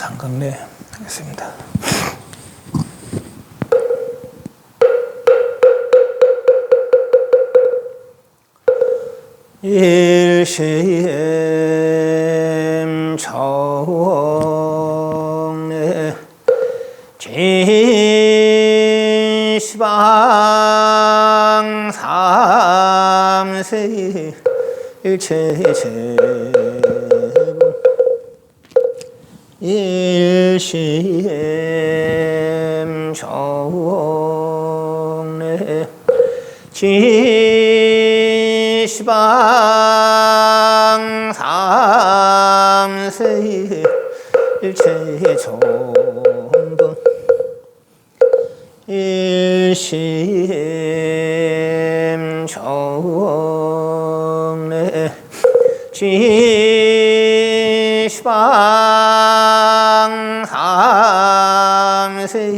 상강례 하겠습니다. 일심 정례 진시방 삼세 일체제부 일심 정례 진시방 삼세 일체전분 일심 정례 진시방 삼세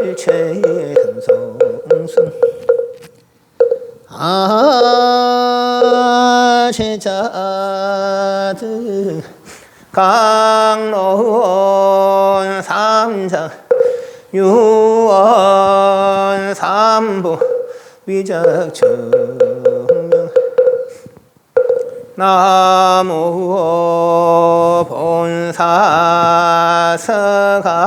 일체현성승 제자들 강론 삼장 유언 삼부 위작정명 나무 본사 서가모니불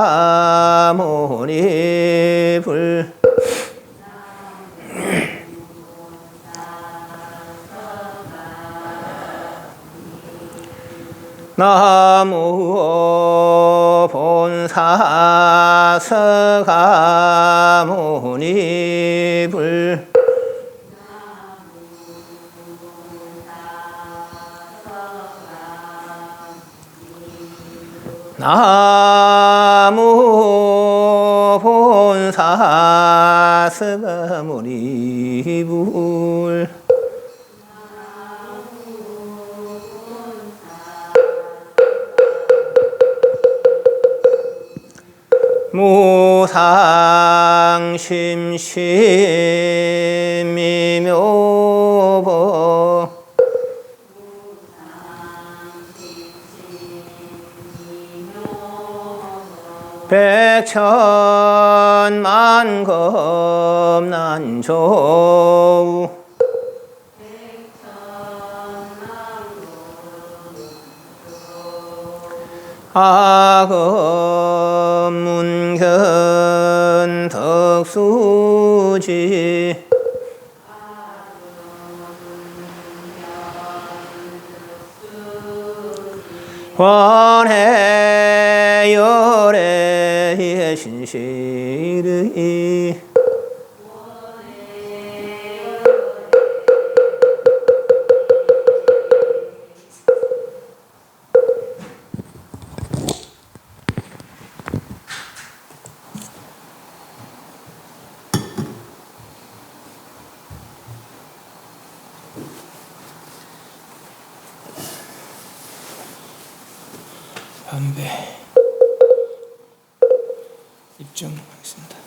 나무 본사 서가모니불 나무 본사 서가모니불 무상심심이묘보 백천만겁난조우 악음문견 덕수지 관해열의 신실의 반배 입증하겠습니다.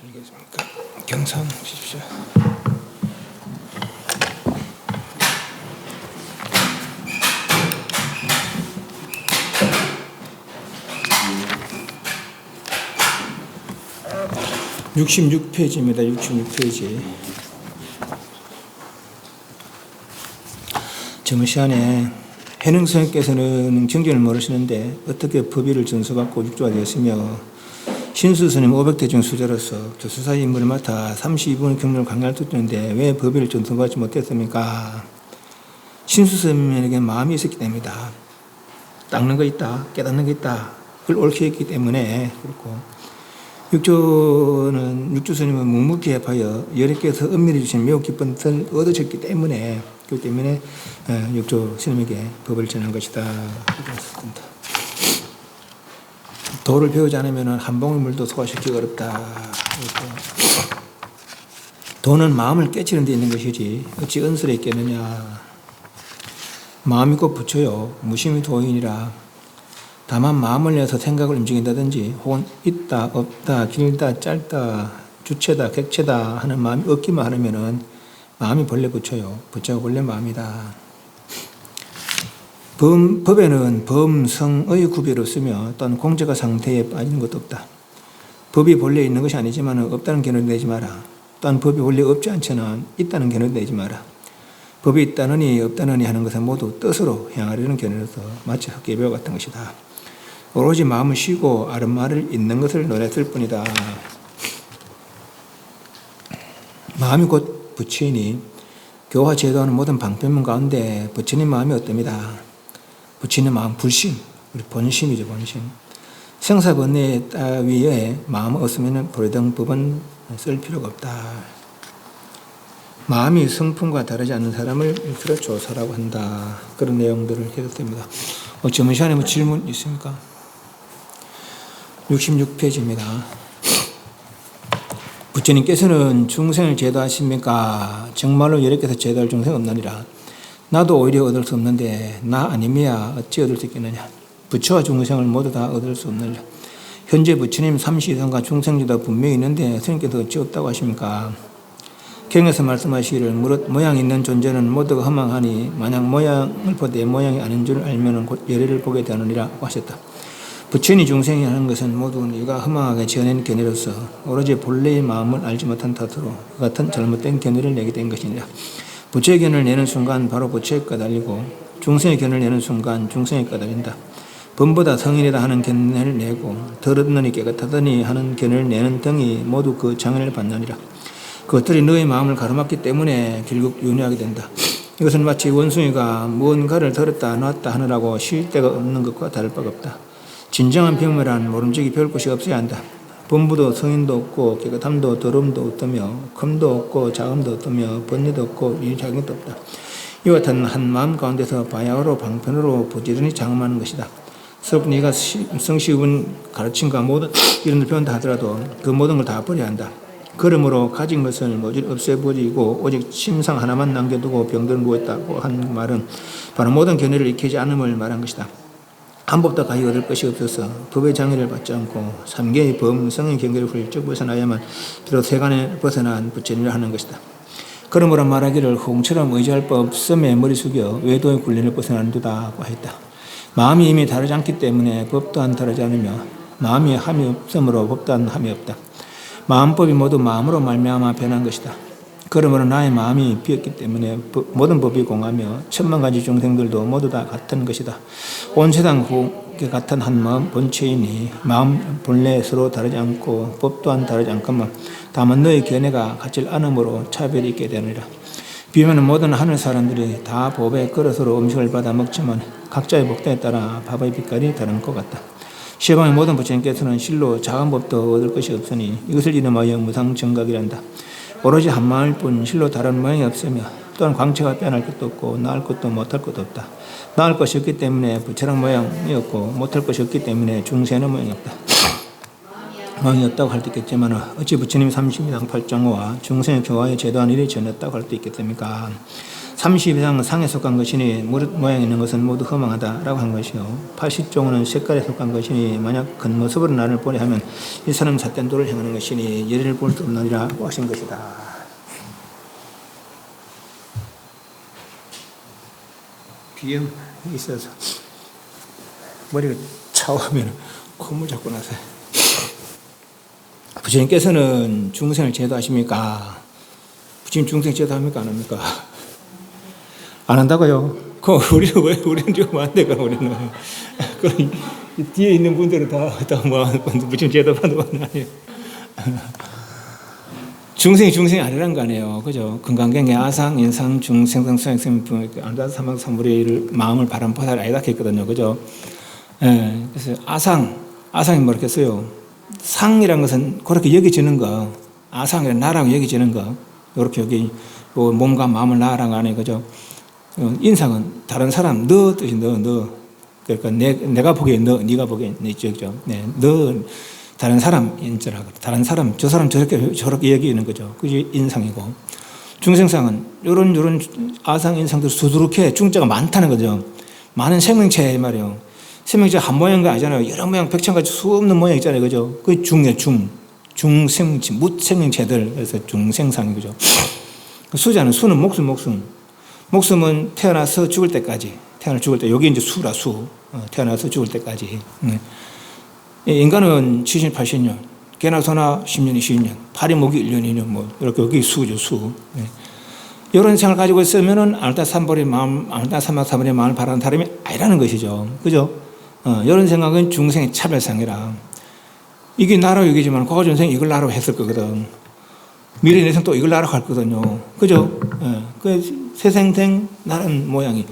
알겠습니까? 경상 주십시오. (66페이지입니다) 66페이지. 정시안에 해능스님께서는 경전을 모르시는데 어떻게 법의를 전수받고 육조가 되었으며 신수스님 500대 중 수자로서 교수사의 임무를 맡아 32분 경륜을 강의할 수 있는데 왜 법의를 전수받지 못했습니까? 신수스님에게 마음이 있었기 때문이다. 닦는 거 있다. 깨닫는 거 있다. 그걸 옳게 했기 때문에 그렇고 육주스님은 묵묵히 합하여 여러께서 은밀히 주신 매우 기쁜 뜻을 얻으셨기 때문에 그렇기 때문에 육주스님에게 법을 전한 것이다. 그렇습니다. 도를 배우지 않으면 한 봉의 물도 소화시키기 어렵다. 도는 마음을 깨치는 데 있는 것이지 어찌 은설에 있겠느냐. 마음이 곧 부처요 무심이 도인이라. 다만 마음을 내서 생각을 움직인다든지 혹은 있다 없다 길다 짧다 주체다 객체다 하는 마음이 없기만 하면 마음이 본래 부처요 부처가 본래 마음이다. 법에는 범성의 구별이 없으며 또한 공제가 상태에 빠지는 것도 없다. 법이 본래 있는 것이 아니지만 없다는 견해를 내지 마라. 또한 법이 원래 없지 않지는 있다는 견해를 내지 마라. 법이 있다느니 없다느니 하는 것은 모두 뜻으로 향하려는 견해로서 마치 헛개비와 같은 것이다. 오로지 마음을 쉬고 아른말을 있는 것을 논했을 뿐이다. 마음이 곧 부처이니 교화 제도하는 모든 방편문 가운데 부처님 마음이 어떻습니다. 부처님 마음 불심, 우리 본심이죠, 본심. 생사번뇌 따위에 마음 없으면 불의등 법은 쓸 필요가 없다. 마음이 성품과 다르지 않는 사람을 일컬어 조사라고 한다. 그런 내용들을 해도 됩니다. 정문 시간에 뭐 질문 있습니까? 66페이지입니다. 부처님께서는 중생을 제도하십니까? 정말로 여러께서 제도할 중생 없느니라. 나도 오히려 얻을 수 없는데 나 아님이야 어찌 얻을 수 있겠느냐. 부처와 중생을 모두 다 얻을 수 없느니라. 현재 부처님 삼시이성과 중생제도 분명히 있는데 스님께서 어찌 없다고 하십니까? 경에서 말씀하시기를 무릇 모양 있는 존재는 모두가 허망하니 만약 모양을 보되 모양이 아닌 줄 알면 곧 열애를 보게 되느니라고 하셨다. 부처니 중생이 하는 것은 모두 네가 허망하게 지어낸 견해로서 오로지 본래의 마음을 알지 못한 탓으로 그 같은 잘못된 견해를 내게 된 것이니라. 부처의 견을 내는 순간 바로 부처에 까달리고 중생의 견을 내는 순간 중생에 까달린다. 범보다 성인이다 하는 견해를 내고 더럽느니 깨끗하더니 하는 견해를 내는 등이 모두 그 장애를 받느니라. 그것들이 너의 마음을 가로막기 때문에 결국 윤회하게 된다. 이것은 마치 원숭이가 무언가를 들었다 놨다 하느라고 쉴 데가 없는 것과 다를 바가 없다. 진정한 병이란 모름지기 배울 것이 없어야 한다. 범부도 성인도 없고 깨끗함도 더러움도 없다며 큼도 없고 작음도 없다며 번뇌도 없고 유작용도 없다. 이와 같은 한 마음 가운데서 바야흐로 방편으로 부지런히 장엄하는 것이다. 서로 네가 성시은 가르침과 모든 이런 걸 배운다 하더라도 그 모든 걸 다 버려야 한다. 그러므로 가진 것을 모조리 없애버리고 오직 침상 하나만 남겨두고 병들은 누웠다고 한 말은 바로 모든 견해를 익히지 않음을 말한 것이다. 한 법도 가히 얻을 것이 없어서 법의 장애를 받지 않고 삼계의 범성의 경계를 훌쩍 벗어나야만 비록 세간에 벗어난 부처님이라 하는 것이다. 그러므로 말하기를 홍처럼 의지할 바 없음에 머리 숙여 외도의 굴레를 벗어나는 도다고 했다. 마음이 이미 다르지 않기 때문에 법 또한 다르지 않으며 마음이 함이 없으므로 법 또한 함이 없다. 마음법이 모두 마음으로 말미암아 변한 것이다. 그러므로 나의 마음이 비었기 때문에 모든 법이 공하며 천만 가지 중생들도 모두 다 같은 것이다. 온 세상 후에 같은 한 마음 본체이니 마음 본래 서로 다르지 않고 법 또한 다르지 않건만 다만 너의 견해가 같지 않으므로 차별이 있게 되느니라. 비유는 모든 하늘 사람들이 다 법의 그릇으로 음식을 받아 먹지만 각자의 복대에 따라 밥의 빛깔이 다른 것 같다. 시방의 모든 부처님께서는 실로 작은 법도 얻을 것이 없으니 이것을 이름하여 무상정각이란다. 오로지 한 마음일 뿐 실로 다른 모양이 없으며 또한 광채가 빼어날 것도 없고 나을 것도 못할 것도 없다. 나을 것이 없기 때문에 부처랑 모양이 없고 못할 것이 없기 때문에 중세는 모양이 없다. 모양이 없다고 할 수 있겠지만 어찌 부처님이 32상 8장호와 중생의 교화에 제도한 일이 전했다고 할 수 있겠습니까? 32상 상에 속한 것이니 무릇 모양이 있는 것은 모두 허망하다라고 한 것이요 80종은 색깔에 속한 것이니 만약 겉모습으로 나를 보려 하면 이 사람 삿된 도를 행하는 것이니 예를 볼 수 없느니라고 하신 것이다. 비염이 있어서 머리가 차오면 콧물 잡고 나서 부처님께서는 중생을 제도하십니까? 부처님 중생 제도합니까? 안 합니까? 안 한다고요? 우리는 왜, 우리는 지금 안 돼가, 우리는. 뒤에 있는 분들은 다 부처님 제도받는 건 아니에요. 중생이 아니란 거 아니에요. 그죠? 건강경에 아상, 인상, 중생상, 수행생, 안다, 사망, 사무리를 마음을 바람, 포살 아니다 했거든요. 그죠? 예. 그래서 아상이 뭐랬겠어요? 상이란 것은 그렇게 여기지는 거, 아상이란 나라고 여기지는 거, 이렇게 여기 몸과 마음을 나라는 거 아니에요. 그죠? 인상은 다른 사람, 너 뜻이 너. 그러니까 내가 보기에 너, 네가 보기에 네, 있죠. 네, 너 다른 사람 인자라고. 다른 사람, 저 사람 저렇게 얘기하는 거죠. 그게 인상이고. 중생상은 이런 아상 인상들 수두룩해 중자가 많다는 거죠. 많은 생명체 말이에요. 생명체 한 모양가 아니잖아요. 여러 모양 백천가지 수 없는 모양 있잖아요. 그죠? 그 중에 중생체, 묻생명체들. 그래서 중생상이 그죠. 수자는 수는 목숨은 태어나서 죽을 때까지. 죽을 때, 여기 이제 수라, 수. 태어나서 죽을 때까지. 인간은 70, 80년. 개나 소나 10년, 20년. 파리, 목이 1년, 2년, 이렇게 여기 수죠, 수. 이런 생각을 가지고 있으면은, 아르타 삼벌의 마음, 아르타 삼막사벌의 마음을 바라는 사람이 아니라는 것이죠. 그죠? 이런 생각은 중생의 차별상이라. 이게 나라고 얘기지만, 과거 전생이 이걸 나라고 했을 거거든. 미래 내생 또 이걸 나라고 할 거거든요. 그죠? 그 새생생 나라는 모양이.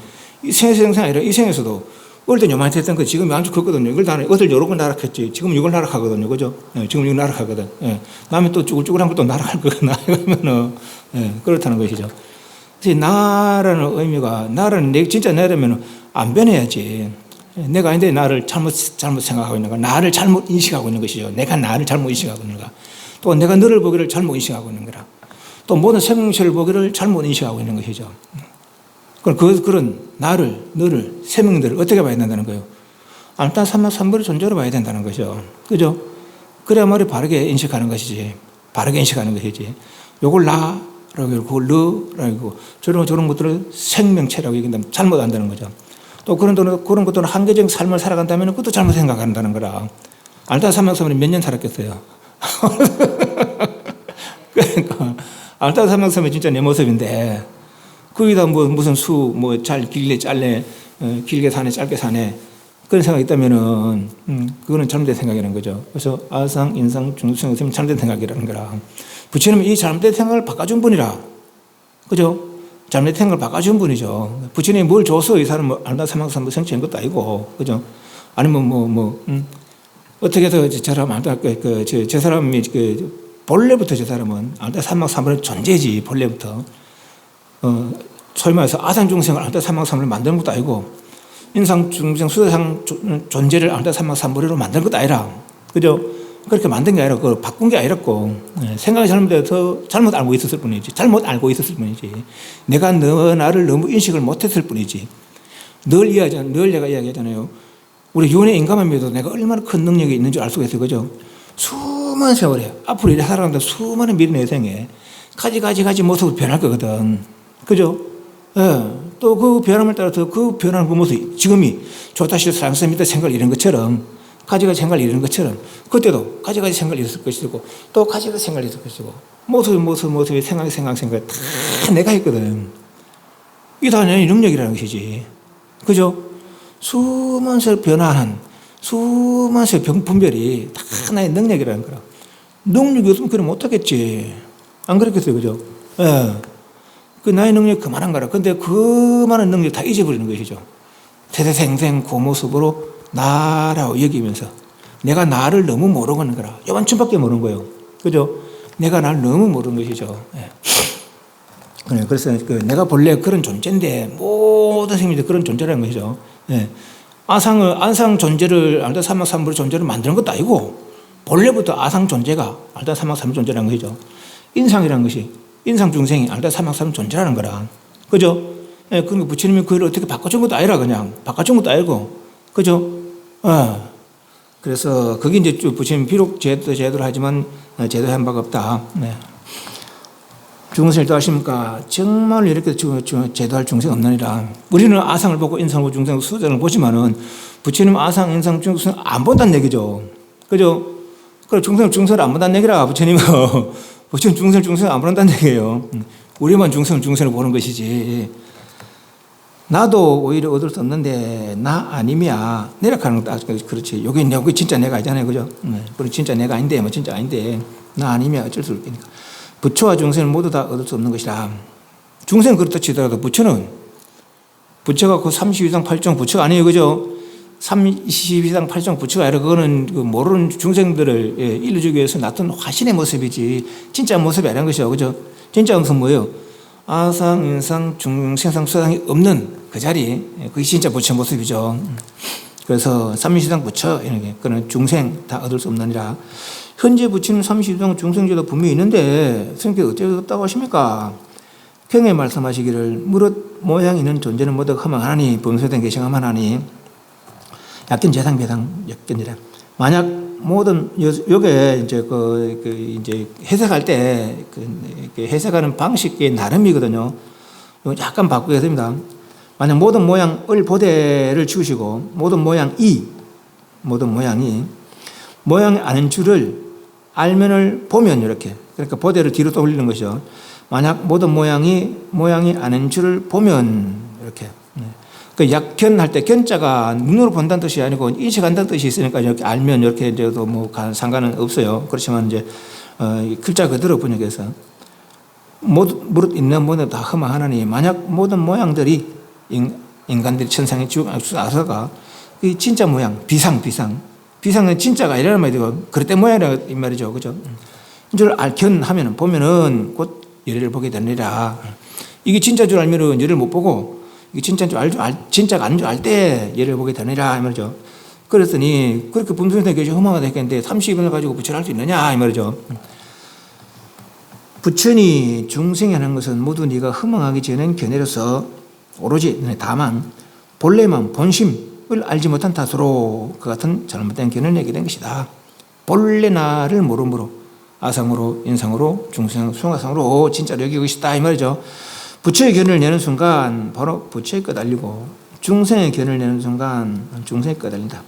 이 새생생 아니라 이 생에서도 어릴 때 요만히 했던 거 지금 아주 컸거든요. 이걸 나라, 어릴 여러 번 나락했지. 지금 이걸 나락하거든요. 그죠? 지금 이걸 나락하거든. 다음에 또 쭈글쭈글한 것도 나락할 거거든. 나라면은, 그렇다는 것이죠. 그래서 나라는 의미가, 나라는 진짜 내려면 안 변해야지. 내가 아닌데 나를 잘못 생각하고 있는 거야. 나를 잘못 인식하고 있는 것이죠. 내가 나를 잘못 인식하고 있는 거야. 또 내가 너를 보기를 잘못 인식하고 있는 거라. 또 모든 생명체를 보기를 잘못 인식하고 있는 것이죠. 그런 나를, 너를, 생명들을 어떻게 봐야 된다는 거예요? 아르타 삼벌의 존재로 봐야 된다는 거죠. 그죠? 그래야말이 바르게 인식하는 것이지. 바르게 인식하는 것이지. 요걸 나라고 하고, 그걸 너라고 하고, 저런 것들을 생명체라고 얘기한다면 잘못 한다는 거죠. 또 그런 것들은 한계적인 삶을 살아간다면 그것도 잘못 생각한다는 거라. 아르타 삼벌이 몇 년 살았겠어요? 그러니까 아르타 삼벌이 진짜 내 모습인데 거기다 무슨 잘 길게 잘래, 길게 사네, 짧게 사네. 그런 생각이 있다면은, 그거는 잘못된 생각이라는 거죠. 그래서 아상, 인상, 중생, 잘못된 생각이라는 거라. 부처님은 이 잘못된 생각을 바꿔준 분이라. 그죠? 잘못된 걸 바꿔준 분이죠. 부처님이 뭘 줘서 이 사람은 알다 사망삼부 성취한 것도 아니고, 그죠? 아니면 어떻게 해서 저 사람 알다, 저 사람이 본래부터 저 사람은 알다 사망삼부의 존재지, 본래부터. 소위 말해서 아상중생을 알다 사망삼부를 만드는 것도 아니고, 인상중생 수대상 존재를 알다 사망삼부로 만드는 것도 아니라, 그죠? 그렇게 만든 게 아니라, 그걸 바꾼 게 아니랐고, 생각이 잘못돼서 잘못 알고 있었을 뿐이지. 잘못 알고 있었을 뿐이지. 내가 나를 너무 인식을 못했을 뿐이지. 늘 내가 이야기하잖아요. 우리 윤회 인간만 믿어도 내가 얼마나 큰 능력이 있는 줄 알 수가 있어요. 그죠? 수많은 세월에, 앞으로 이래 살아가는데 수많은 미래 생에 가지 모습이 변할 거거든. 그죠? 예. 또 그 변함을 따라서 그 변하는 그 모습이, 지금이 좋다 싫다 사랑스럽다 생각을 잃은 것처럼, 가지가지 생각을 잃은 것처럼, 그때도 가지가지 생각을 잃었을 것이고, 또 가지가지 생각을 잃었을 것이고, 모습이 생각 다 내가 했거든. 이게 다 내 능력이라는 것이지. 그죠? 수많은 세월 변화하는, 수많은 세월 분별이 다 나의 능력이라는 거라. 능력이 없으면 그래 못하겠지. 안 그렇겠어요? 그죠? 예. 그 나의 능력이 그만한 거라. 근데 그 많은 능력 다 잊어버리는 것이죠. 세세생생 그 모습으로 나라고 여기면서 내가 나를 너무 모르는 거라. 요만큼밖에 모르는 거예요. 그죠? 내가 나를 너무 모르는 것이죠. 예. 그래서 내가 본래 그런 존재인데 모든 생명들이 그런 존재라는 것이죠. 예. 아상 존재를 알다 사막삼불의 존재를 만드는 것도 아니고 본래부터 아상 존재가 알다 사막삼불 존재라는 것이죠. 인상이라는 것이 인상 중생이 알다 사막삼불 존재라는 거라. 그죠? 예. 그러니까 부처님이 그걸 어떻게 바꿔준 것도 아니라 그냥 바꿔준 것도 아니고 그죠? 그래서 그게 이제 부처님 비록 제도를 하지만 제도한 바가 없다. 네. 중생을 도하십니까? 정말 이렇게 제도할 중생 없느니라. 우리는 아상을 보고 인상을 보고 중생을 수정을 보지만은 부처님은 아상, 인상, 중생 안 본다는 얘기죠. 그죠? 그래 중생을 안 본다는 얘기라 부처님은 부처님 중생을 안 본다는 얘기예요. 우리만 중생을 보는 것이지. 나도 오히려 얻을 수 없는데 나 아니면 내려가는 것도 그렇지. 여기 진짜 내가 아니잖아요. 그죠? 그리고 진짜 내가 아닌데 진짜 아닌데 나 아니면 어쩔 수 없으니까. 부처와 중생을 모두 다 얻을 수 없는 것이라. 중생은 그렇다 치더라도 부처가 그 32상 8종 부처가 아니에요. 그죠? 32상 8종 부처가 아니라 그거는 모르는 중생들을 일러주기 위해서 나타난 화신의 모습이지 진짜 모습이 아니라는 것이죠. 그죠? 진짜 모습은 뭐예요? 아상, 인상, 중생상, 수상이 없는 그 자리, 그게 진짜 부처 모습이죠. 그래서 삼시상 부처, 그는 중생 다 얻을 수 없느니라. 현재 부처님 삼시상 중생제도 분명히 있는데, 성격이 어째 없다고 하십니까? 경에 말씀하시기를, 무릇 모양 있는 존재는 모두 허망하니, 범소된 계시함하나니, 약견 재상 배상 역견이라. 만약 모든 요게 이제 해석할 때 해석하는 방식의 나름이거든요. 약간 바꾸겠습니다. 만약 모든 모양을 보대를 치우시고 모든 모양이 모양이 아는 줄을 알면을 보면 이렇게 그러니까 보대를 뒤로 떠올리는 것이죠. 만약 모든 모양이 아는 줄을 보면 이렇게. 그 약견할 때 견자가 눈으로 본다는 뜻이 아니고 인식한다는 뜻이 있으니까 이렇게 알면 이렇게 돼도 뭐 상관은 없어요. 그렇지만 이제 글자 그대로 번역해서 무릇 있는 모든 다 허망하나니 만약 모든 모양들이 인간들이 천상에 주어서가 이 진짜 모양 비상은 진짜가 아니라는 말이고 그릇된 모양이라 이 말이죠. 그죠? 이걸 알견하면은 보면은 곧 열애를 보게 되느니라. 이게 진짜 줄 알면은 열애를 못 보고 이게 진짜인 줄 진짜가 아닌 줄 알 때 예를 보게 되느라 이 말이죠. 그랬더니 그렇게 분수에 계시 허망하다 했겠는데 30원을 가지고 부처를 할 수 있느냐 이 말이죠. 부처니 중생이 하는 것은 모두 네가 허망하기 전엔 견해로서 오로지 다만 본래만 본심을 알지 못한 탓으로 그 같은 잘못된 견해를 내게 된 것이다. 본래 나를 모름으로 아상으로 인상으로 중생 숭아상으로 진짜로 여기고 있다 이 말이죠. 부처의 견을 내는 순간 바로 부처의 끄달리고 중생의 견을 내는 순간 중생의 끄달린다.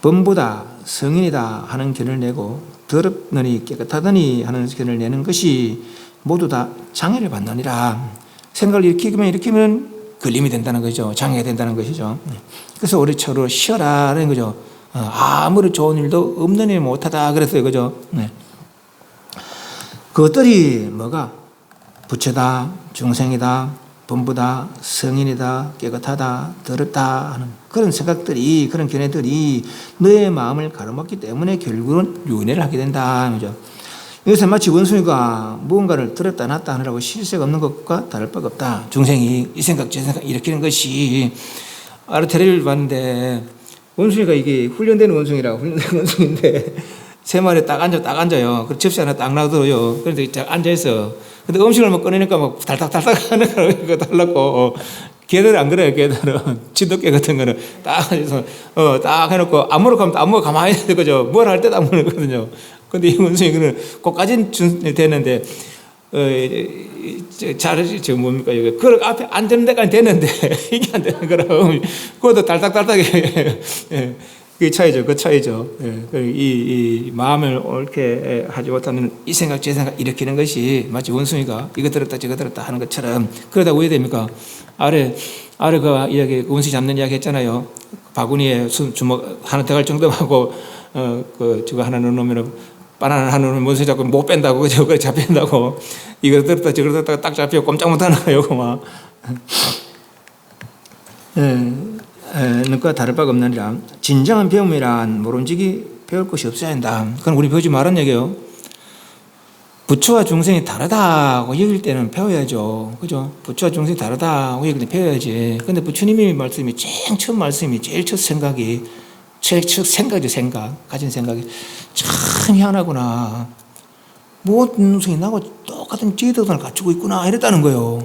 범보다 성인이다 하는 견을 내고 더럽느니 깨끗하더니 하는 견을 내는 것이 모두 다 장애를 받느니라. 생각을 일으키면 걸림이 된다는 거죠. 장애가 된다는 것이죠. 그래서 우리 처로 쉬어라는 거죠. 아무리 좋은 일도 없는 일 못하다 그랬어요. 그죠? 네. 그것들이 뭐가? 부처다, 중생이다, 전부 다 성인이다, 깨끗하다, 더럽다 하는 그런 생각들이, 그런 견해들이 너의 마음을 가로막기 때문에 결국은 윤회를 하게 된다. 그죠? 여기서 마치 원숭이가 무언가를 들었다 놨다 하느라고 실색 없는 것과 다를 바가 없다. 중생이 이 생각 저 생각 일으키는 것이 아르테리를 봤는데 원숭이가 이게 훈련되는 원숭이라고 훈련되는 원숭이인데 세 마리 딱 앉아요. 그 접시 하나 딱 놔둬요. 그런데 딱 앉아있어. 근데 음식을 막 꺼내니까 막 달닥달닥 하는 거라고 이거 달라고. 걔들은 안 그래요. 걔들은 진돗개 같은 거는 딱 해서 딱 해놓고 아무렇게 하면 아무가 가만히 있는 거죠. 뭘 할 때도 안 먹거든요. 근데 이 원숭이는 그까지는 되는데 저 뭡니까 이거 그 앞에 앉는 데까지 되는데 이게 안 되는 거라고. 그것도 달닥달닥해. 예. 그 차이죠. 예. 이 마음을 옳게 하지 못하는 이 생각 저 생각 일으키는 것이 마치 원숭이가 이거 들었다 저거 들었다 하는 것처럼. 그러다 왜 됩니까? 아래 그 이야기 원숭이 잡는 이야기 했잖아요. 바구니에 주먹 하나 들어갈 정도만 하고 그 저거 하나 넣으면 바나나 하나 넣으면 원숭이 잡고 못 뺀다고 그죠? 그래 잡힌다고. 이거 들었다 저거 들었다가 딱 잡혀 꼼짝 못하는 거예요. 그만. 그와 다를 바가 없느니라. 진정한 배움이란 모름지기 배울 것이 없어야 한다. 그건 우리 배우지 말란 얘기예요. 부처와 중생이 다르다고 여길 때는 배워야죠. 그죠? 부처와 중생이 다르다고 여길 때 배워야지. 근데 부처님이 말씀이 제일 첫 말씀이 제일 첫 생각이 가진 생각이 참 희한하구나. 모든 중생이 나하고 똑같은 지혜덕을 갖추고 있구나 이랬다는 거예요.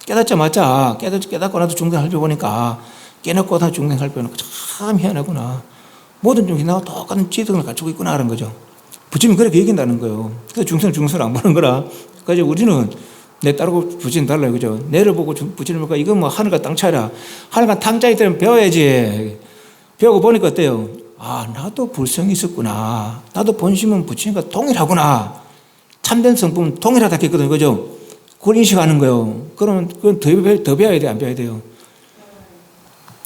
깨닫자마자 깨닫고 나도 중생 살펴보니까 깨닫고 나도 중생 살펴보니까 참 희한하구나. 모든 중생이 나하고 똑같은 지혜덕을 갖추고 있구나 하는 거죠. 부처님이 그렇게 얘기한다는 거예요. 그래서 중생을 안 보는 거라. 그래서 우리는 내 따르고 부처님 달라요. 그죠? 내를 보고 부처님 보니까 이건 뭐 하늘과 땅 차이라. 하늘과 땅 차이 때는 배워야지. 배우고 보니까 어때요? 아, 나도 불성이 있었구나. 나도 본심은 부처님과 동일하구나. 참된 성품은 동일하다 했거든요. 그죠? 그걸 인식하는 거예요. 그러면 그건 더 배워야 돼, 안 배워야 돼요?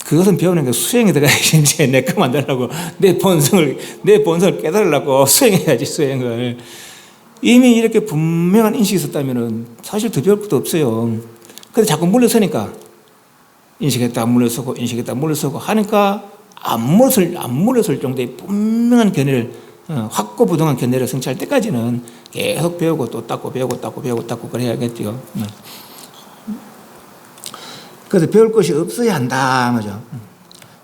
그것은 배우는 게 수행에 들어가야지. 이제 내 거 만들려고 내 본성을 깨달으려고 수행해야지, 수행을. 이미 이렇게 분명한 인식이 있었다면은 사실 더 배울 것도 없어요. 근데 자꾸 물러서니까 인식했다 물러서고 인식했다 물러서고 하니까 안 물러설 정도의 분명한 견해를 확고부동한 견해를 성취할 때까지는 계속 배우고 또 닦고 배우고 그래야겠죠. 그래서 배울 것이 없어야 한다 말이죠.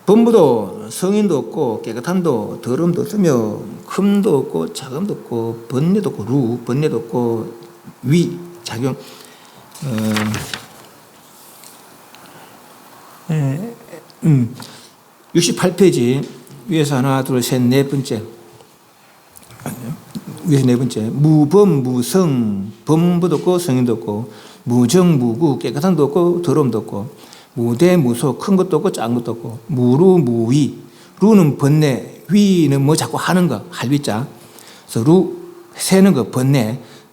범부도 성인도 없고 깨끗함도 더러움도 없으며 큼도 없고 작음도 없고 번뇌도 없고 번뇌도 없고 위 작용 68페이지 위에서 하나 둘 셋 네 번째 위에서 네 번째 무범 무성 범부도 없고 성인도 없고 무정 무구 깨끗함도 없고 더러움도 없고 무대 무소 큰 것도 없고 작은 것도 없고 무루 무위 루는 번뇌 위는 뭐 자꾸 하는 거 할위자 그래서 루 세는 거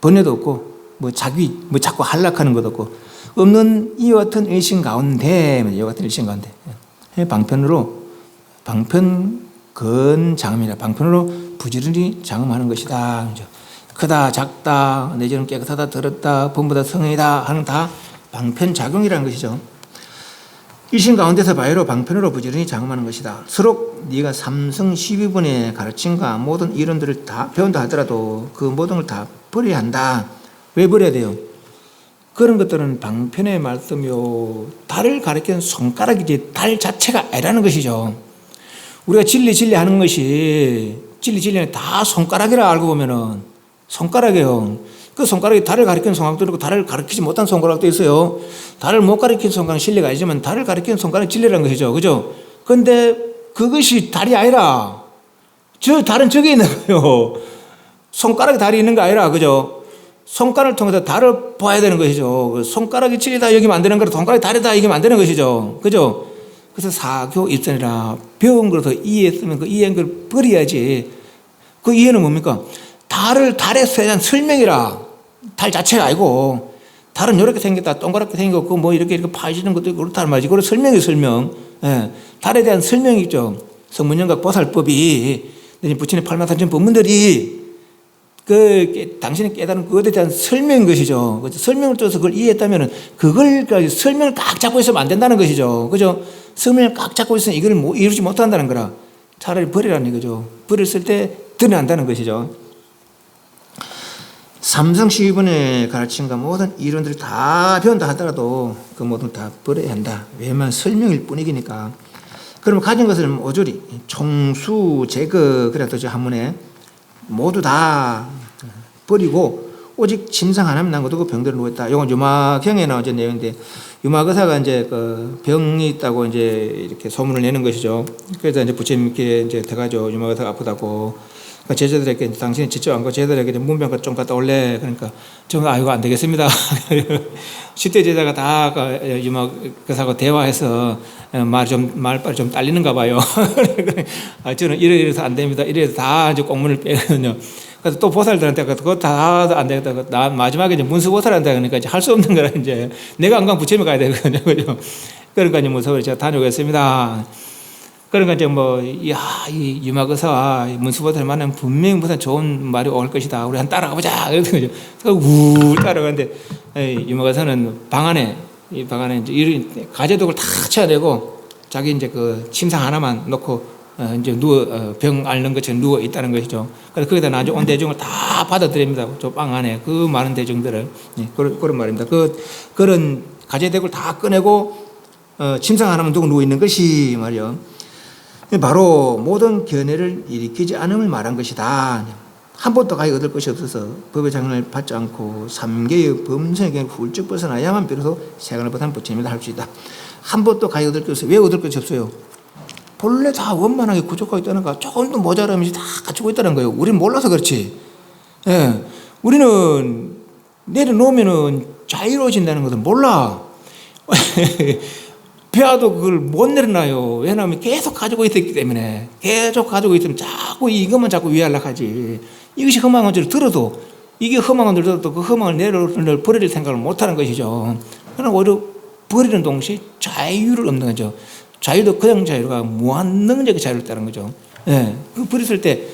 번뇌도 없고 뭐 자기 뭐 자꾸 한락하는 것도 없고 없는 이와 같은 일신 가운데 방편 근장음이라 방편으로 부지런히 장음하는 것이다. 크다 작다 내지는 깨끗하다 더럽다 범부다 성이다 하는 다 방편작용이라는 것이죠. 일신 가운데서 바위로 방편으로 부지런히 장음하는 것이다. 서로 네가 삼성 12분의 가르침과 모든 이론들을 다 배운다 하더라도 그 모든 걸 다 버려야 한다. 왜 버려야 돼요? 그런 것들은 방편의 말씀이요 달을 가리키는 손가락이지 달 자체가 아니라는 것이죠. 우리가 진리 하는 것이 진리는 다 손가락이라 알고 보면은 손가락이에요. 그 손가락이 달을 가리키는 손가락도 있고 달을 가리키지 못한 손가락도 있어요. 달을 못 가리키는 손가락은 진리가 아니지만 달을 가리키는 손가락이 진리라는 것이죠. 그죠? 근데 그것이 달이 아니라 저 달은 저기 있는 거예요. 손가락에 달이 있는 거 아니라 그죠? 손가락을 통해서 달을 봐야 되는 것이죠. 손가락이 진리다 여기면 안 되는 거라 손가락이 달이다 여기면 안 되는 것이죠. 그죠? 그래서 사교 입선이라 배운 거로서 이해했으면 그 이해한 걸 버려야지. 그 이해는 뭡니까? 달에 대한 설명이라 달 자체가 아니고 달은 이렇게 생겼다 동그랗게 생겼고 그 뭐 이렇게 파지는 것도 있고 그렇다는 말이지. 그걸 설명. 예. 달에 대한 설명이 있죠. 성문영각 보살법이 부처님 83,000 법문들이 당신이 깨달은 그것에 대한 설명인 것이죠. 그죠? 설명을 줘서 그걸 이해했다면 그걸 가지고 설명을 꽉 잡고 있으면 안 된다는 것이죠. 그죠? 설명을 꽉 잡고 있으면 이걸 이루지 못한다는 거라. 차라리 버리라는 거죠. 버렸을 때 드러난다는 것이죠. 삼성 12번에 가르친 것 모든 이론들이 다 배운다 하더라도 그 모든 다 버려야 한다. 왜냐하면 설명일 뿐이니까. 그러면 가진 것을 모조리 총수 제거 그래도 저 한문에 모두 다 버리고 오직 침상 하나만 남겨두고 병들어 누웠다. 이건 유마경에 나온 내용인데 유마의사가 이제 그 병이 있다고 이제 이렇게 소문을 내는 것이죠. 그래서 이제 부처님께 이제 들어가죠. 유마의사가 아프다고. 그러니까 제자들에게 당신이 직접 안 가고 제자들에게 문병을 좀 갖다 올래. 그러니까 저는 아이고 안 되겠습니다. 10대 제자가 다 유마의사하고 대화해서 말빨이 좀 딸리는가 봐요. 저는 이래서 안 됩니다. 이래서 다 이제 공문을 빼거든요. 그래서 또 보살들한테 그거 다 안 되겠다. 나 마지막에 이제 문수보살한테 그러니까 이제 할 수 없는 거라 이제 내가 안 가면 부처님이 가야 되거든요. 그죠? 그러니까 이제 문수보살 제가 다녀오겠습니다. 그러니까 이제 이 유마의사와 문수보살을 만나면 분명히 무슨 좋은 말이 올 것이다. 우리 한 따라가 보자. 그래서 우 따라가는데 유마의사는 방 안에 이제 이런 가재독을 다 쳐내고 자기 이제 그 침상 하나만 놓고 이제 병 앓는 것처럼 누워 있다는 것이죠. 그래서 거기다 나중에 온 대중을 다 받아들입니다. 저 방 안에 그 많은 대중들을 그런 말입니다. 그런 가재독을 다 꺼내고 침상 하나만 두고 누워 있는 것이 말이요. 바로 모든 견해를 일으키지 않음을 말한 것이다. 한 번도 가히 얻을 것이 없어서 법의 장을 받지 않고 삼계의 범성에게 훌쩍 벗어나야만 비로소 세간을 벗어난 부처님이다 할 수 있다. 한 번도 가히 얻을 것이 없어요. 왜 얻을 것이 없어요? 본래 다 원만하게 구족하고 있다는 거, 조금도 모자람이 다 갖추고 있다는 거예요. 우리는 몰라서 그렇지. 예. 우리는 내려놓으면 자유로워진다는 것을 몰라. 배워도 그걸 못 내려놔요. 왜냐하면 계속 가지고 있기 때문에. 계속 가지고 있으면 자꾸 이것만 자꾸 위하려고 하지. 이것이 험한 것을 들어도 이게 험한 것을 들어도 그 험한 것을 버릴 생각을 못하는 것이죠. 그러나 오히려 버리는 동시에 자유를 얻는 거죠. 자유도 그냥 자유가 무한능력의 자유를 따르는 거죠. 예. 그 버렸을 때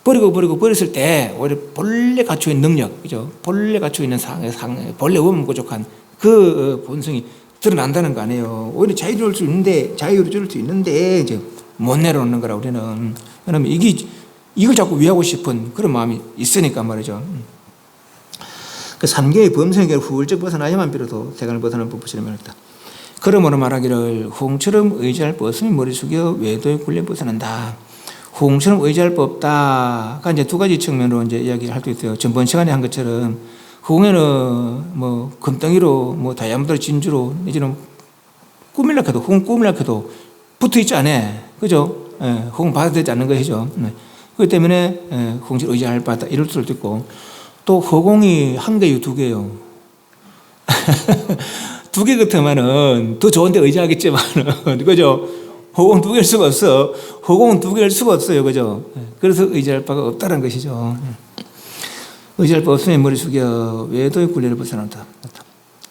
버리고 버렸을 때 오히려 본래 갖추고 있는 능력, 그죠? 본래 갖추고 있는 본래 원문 부족한 그 본성이 드러난다는 거 아니에요. 오히려 자유를 줄 수 있는데 이제 못 내려놓는 거라 우리는. 왜냐면 이걸 자꾸 위하고 싶은 그런 마음이 있으니까 말이죠. 그 삼계의 범성에게 훌쩍 벗어나야만 비로소 세간을 벗어나는 부처님을 말했다. 그러므로 말하기를 홍처럼 의지할 법 없으면 머리 숙여 외도에 굴려 벗어난다. 홍처럼 의지할 법 없다가 이제 두 가지 측면으로 이제 이야기를 할 수 있어요. 전번 시간에 한 것처럼 홍에는 뭐 금덩이로 뭐 다이아몬드 진주로 이제는 꾸밀라 해도 홍 꾸밀라 해도 붙어 있지 않아. 그죠? 예, 홍 받아들이지 않는 것이죠. 그렇기 때문에 홍실 의지할 바다 이럴 수도 있고 또 허공이 한 개요, 두 개요. 두 개 같으면은 더 좋은데 의지하겠지만은 그죠? 허공 두 개일 수가 없어. 허공은 두 개일 수가 없어요, 그죠? 그래서 의지할 바가 없다는 것이죠. 의지할 바 없으면 머리 숙여 외도의 굴레를 벗어난다.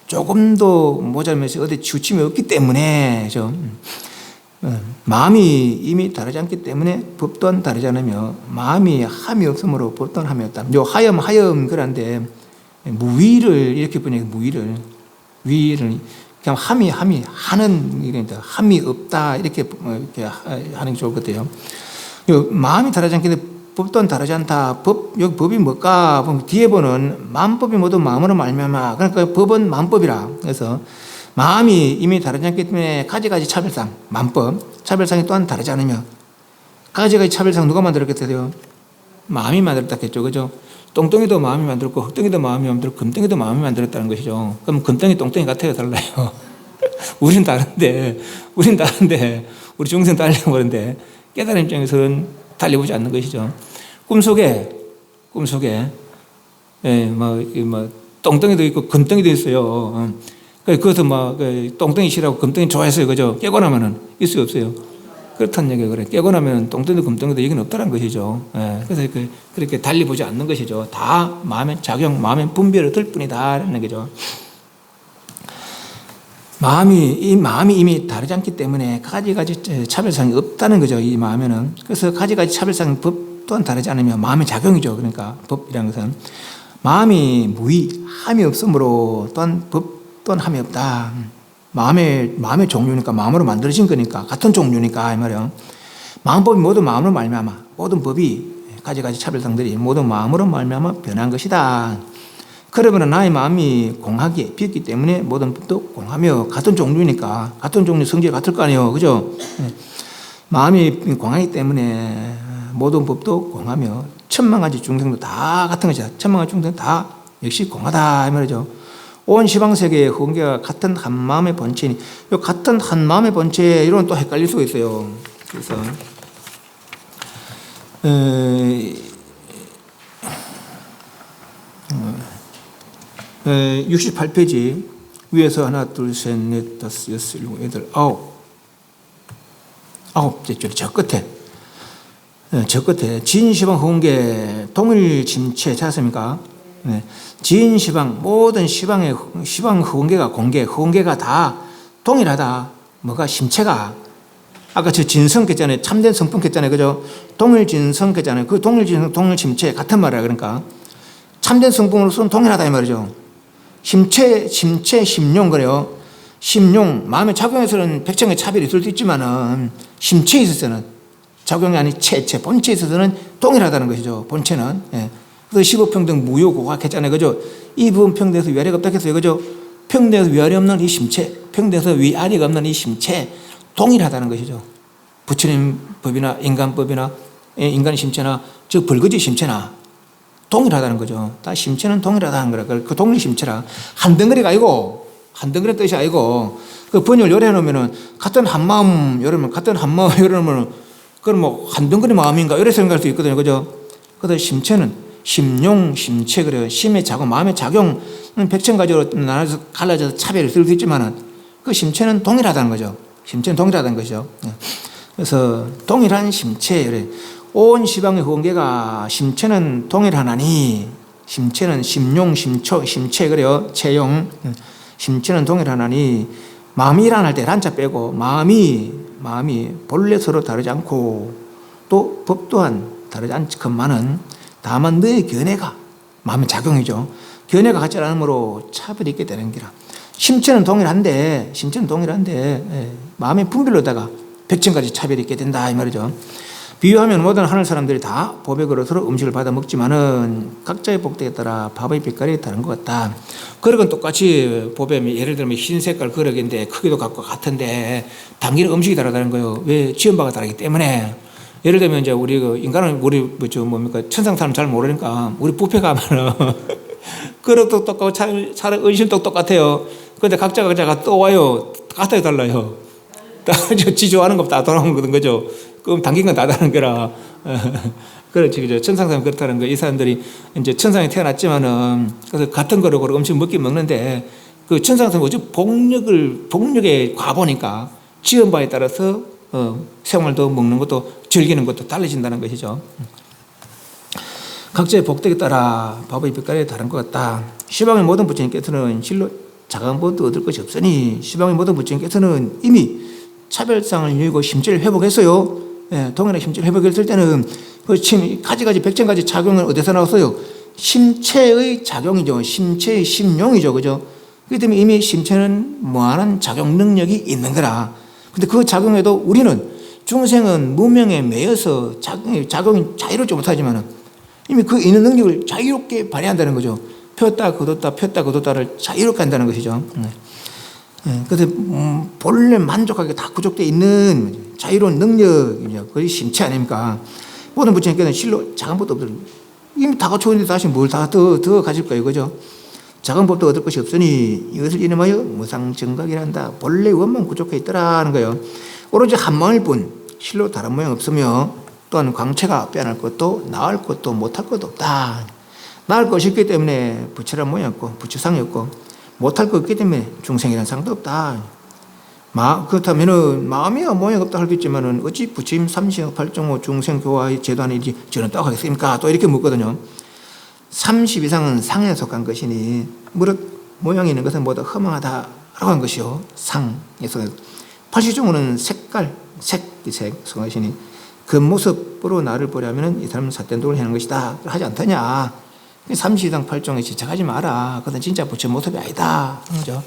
조금도 모자라면서 어디 주침이 없기 때문에 마음이 이미 다르지 않기 때문에 법 또한 다르지 않으며 마음이 함이 없으므로 법 또한 함이 없다. 요 하염 그런데 무위를 이렇게 보니까 위를 그냥 함이 하는 이러니까 함이 없다 이렇게 하는 게 좋을 것 같아요. 마음이 다르지 않기 때문에 법 또한 다르지 않다. 여기 법이 뭘까? 뒤에 보는 만법이 모두 마음으로 말미암아. 그러니까 법은 만법이라. 그래서 마음이 이미 다르지 않기 때문에 가지가지 차별상, 만법, 차별상이 또한 다르지 않으며 가지가지 차별상 누가 만들었겠어요? 마음이 만들었다겠죠. 그죠? 똥덩이도 마음이 만들었고 흙덩이도 마음이 만들었고 금덩이도 마음이 만들었다는 것이죠. 그럼 금덩이, 똥덩이 같아요? 달라요? 우린 다른데 우리 중생 달라고 그러는데 깨달은 입장에서는 달려보지 않는 것이죠. 꿈속에 똥덩이도 있고 금덩이도 있어요. 그것도 똥덩이 싫어하고 금덩이 좋아했어요. 그죠? 깨고 나면은 있을 수 없어요. 그렇다는 얘기가 그래. 깨고 나면 똥덩이도 금덩이도 얘기는 없다는 것이죠. 그래서 그렇게 달려보지 않는 것이죠. 다 마음의 작용, 마음의 분별을 들 뿐이다. 라는 거죠. 마음이 이미 다르지 않기 때문에 가지가지 차별상이 없다는 거죠. 이 마음에는. 그래서 가지가지 차별상 법 또한 다르지 않으며 마음의 작용이죠. 그러니까 법이라는 것은 마음이 무의, 함이 없으므로 또한 법 또한 함이 없다. 마음의 종류니까 마음으로 만들어진 거니까 같은 종류니까 이 말이에요. 마음법이 모두 마음으로 말미암아 모든 법이 가지가지 차별상들이 모두 마음으로 말미암아 변한 것이다. 그러면 나의 마음이 공하기에 비었기 때문에 모든 법도 공하며 같은 종류니까 같은 종류 성질이 같을 거 아니에요. 그죠? 마음이 공하기 때문에 모든 법도 공하며 천만 가지 중생도 다 같은 것이다. 천만 가지 중생 다 역시 공하다 이 말이죠. 온 시방세계의 혼계가 같은 한 마음의 본체니 이 같은 한 마음의 본체 이런 또 헷갈릴 수가 있어요. 그래서 68페이지 위에서 하나 둘셋넷 다섯 여섯 일곱 여덟 아홉째 줄 저 끝에 진시방 혼계 동일 침체 찾았습니까? 네. 진시방 모든 시방 혼계가 혼계가 다 동일하다. 뭐가 심체가 아까 저 진성 했잖아요. 참된 성품 했잖아요. 그죠? 동일 진성 했잖아요. 그 동일 진성 동일 심체 같은 말이야. 그러니까 참된 성품으로서는 동일하다 이 말이죠. 심체 심용 그래요. 심용 마음의 작용에서는 백성의 차별이 있을 수 있지만은 심체에 있어서는 작용이 아닌 본체에 있어서는 동일하다는 것이죠. 본체는. 예. 그래서 15평등 무효고각했잖아요. 그죠? 이 부분 평등에서 위아래가 없다 했어요. 그죠? 평등에서 위아래 없는 이 심체, 평등에서 위아래가 없는 이 심체, 동일하다는 것이죠. 부처님 법이나 인간법이나 인간의 심체나 저 벌거지 심체나 동일하다는 거죠. 다 심체는 동일하다는 거라. 그 동일 심체라. 한 덩어리가 아니고, 한 덩어리 뜻이 아니고, 그 번역을 요래 해놓으면은 같은 한 마음, 요러면 같은 한 마음, 요러면 그럼 뭐 한 덩어리 마음인가? 이렇게 생각할 수 있거든요. 그죠? 그래서 심체는 심용, 심체, 그래요. 심의 작용, 마음의 작용은 백천가지로 나눠서 갈라져서 차별을 쓸 수 있지만은 그 심체는 동일하다는 거죠. 심체는 동일하다는 것이죠. 그래서 동일한 심체, 그래. 온 시방의 혼계가 심체는 동일하나니, 심체는 심용, 심초, 심체, 그래요. 체용. 심체는 동일하나니, 마음이 일어날 때 란자 빼고, 마음이 본래 서로 다르지 않고, 또 법 또한 다르지 않지만은, 다만 너의 견해가, 마음의 작용이죠. 견해가 같지 않으므로 차별이 있게 되는 기라. 심체는 동일한데, 마음의 분별로다가 백천까지 차별이 있게 된다, 이 말이죠. 비유하면 모든 하늘 사람들이 다 법의 그릇으로 음식을 받아 먹지만은 각자의 복대에 따라 밥의 빛깔이 다른 것 같다. 그릇은 똑같이 법에 예를 들면 흰 색깔 그릇인데 크기도 같고 같은데 담기는 음식이 다르다는 거예요. 왜? 지은 바가 다르기 때문에. 예를 들면 이제 우리 인간은 우리 천상 사람 잘 모르니까 우리 뷔페 가면은 그릇도 똑같고 차라리 은신도 똑같아요. 근데 각자가 또 와요. 같아요, 달라요. 지 좋아하는 거 다 돌아오는 거죠. 그럼 당긴 건 다 다른 거라. 그렇지, 그죠. 천상사람 그렇다는 거. 이 사람들이 이제 천상에 태어났지만은, 그래서 같은 거로 음식 먹는데, 그 천상사람 어째 복력에 가보니까 지은 바에 따라서, 생활도 먹는 것도 즐기는 것도 달라진다는 것이죠. 각자의 복덕에 따라 밥의 빛깔이 다른 것 같다. 시방의 모든 부처님께서는 실로 작은 법도 얻을 것이 없으니, 시방의 모든 부처님께서는 이미 차별상을 이루고 심체를 회복했어요. 예, 동일한 심체를 회복했을 때는 그 가지가지 백천가지 작용은 어디서 나왔어요? 심체의 작용이죠. 심체의 심용이죠. 그죠? 그렇기 때문에 이미 심체는 무한한 작용 능력이 있는 거라. 근데 그 작용에도 우리는 중생은 무명에 매여서 작용이 자유롭지 못하지만 이미 그 있는 능력을 자유롭게 발휘한다는 거죠. 폈다 거뒀다를 자유롭게 한다는 것이죠. 그래서 본래 만족하게 다 구족되어 있는 자유로운 능력이죠. 그것이 심체 아닙니까? 모든 부처님께서는 실로 작은 법도 없어요. 이미 다 갖추고 있는데 다시 뭘 더 가질 거예요. 그죠? 작은 법도 얻을 것이 없으니 이것을 이름하여 무상정각이란다. 본래 원만 구족해 있더라는 거예요. 오로지 한 마음일 뿐 실로 다른 모양 없으며 또한 광채가 빼앗을 것도 나을 것도 못할 것도 없다. 나을 것이 있기 때문에 부처란 모양이 없고 부처상이 없고 못할 것 없기 때문에 중생이라는 상도 없다. 그렇다면은 마음이야 모양 없다 할 수 있지만은 어찌 부처님 삼시형 8.5 중생교화 제도안이지 저는 딱 하겠습니까? 또 이렇게 묻거든요. 30 이상은 상에 속한 것이니 무릇 모양이 있는 것은 모두 허망하다라고 한 것이요. 상에 속한 80 중으로는 색깔, 색이 속한 것이니 그 모습으로 나를 보려면 이 사람은 삿된 독을 하는 것이다. 하지 않더냐. 삼시당 팔종에 지착하지 마라. 그건 진짜 부처 모습이 아니다. 그죠?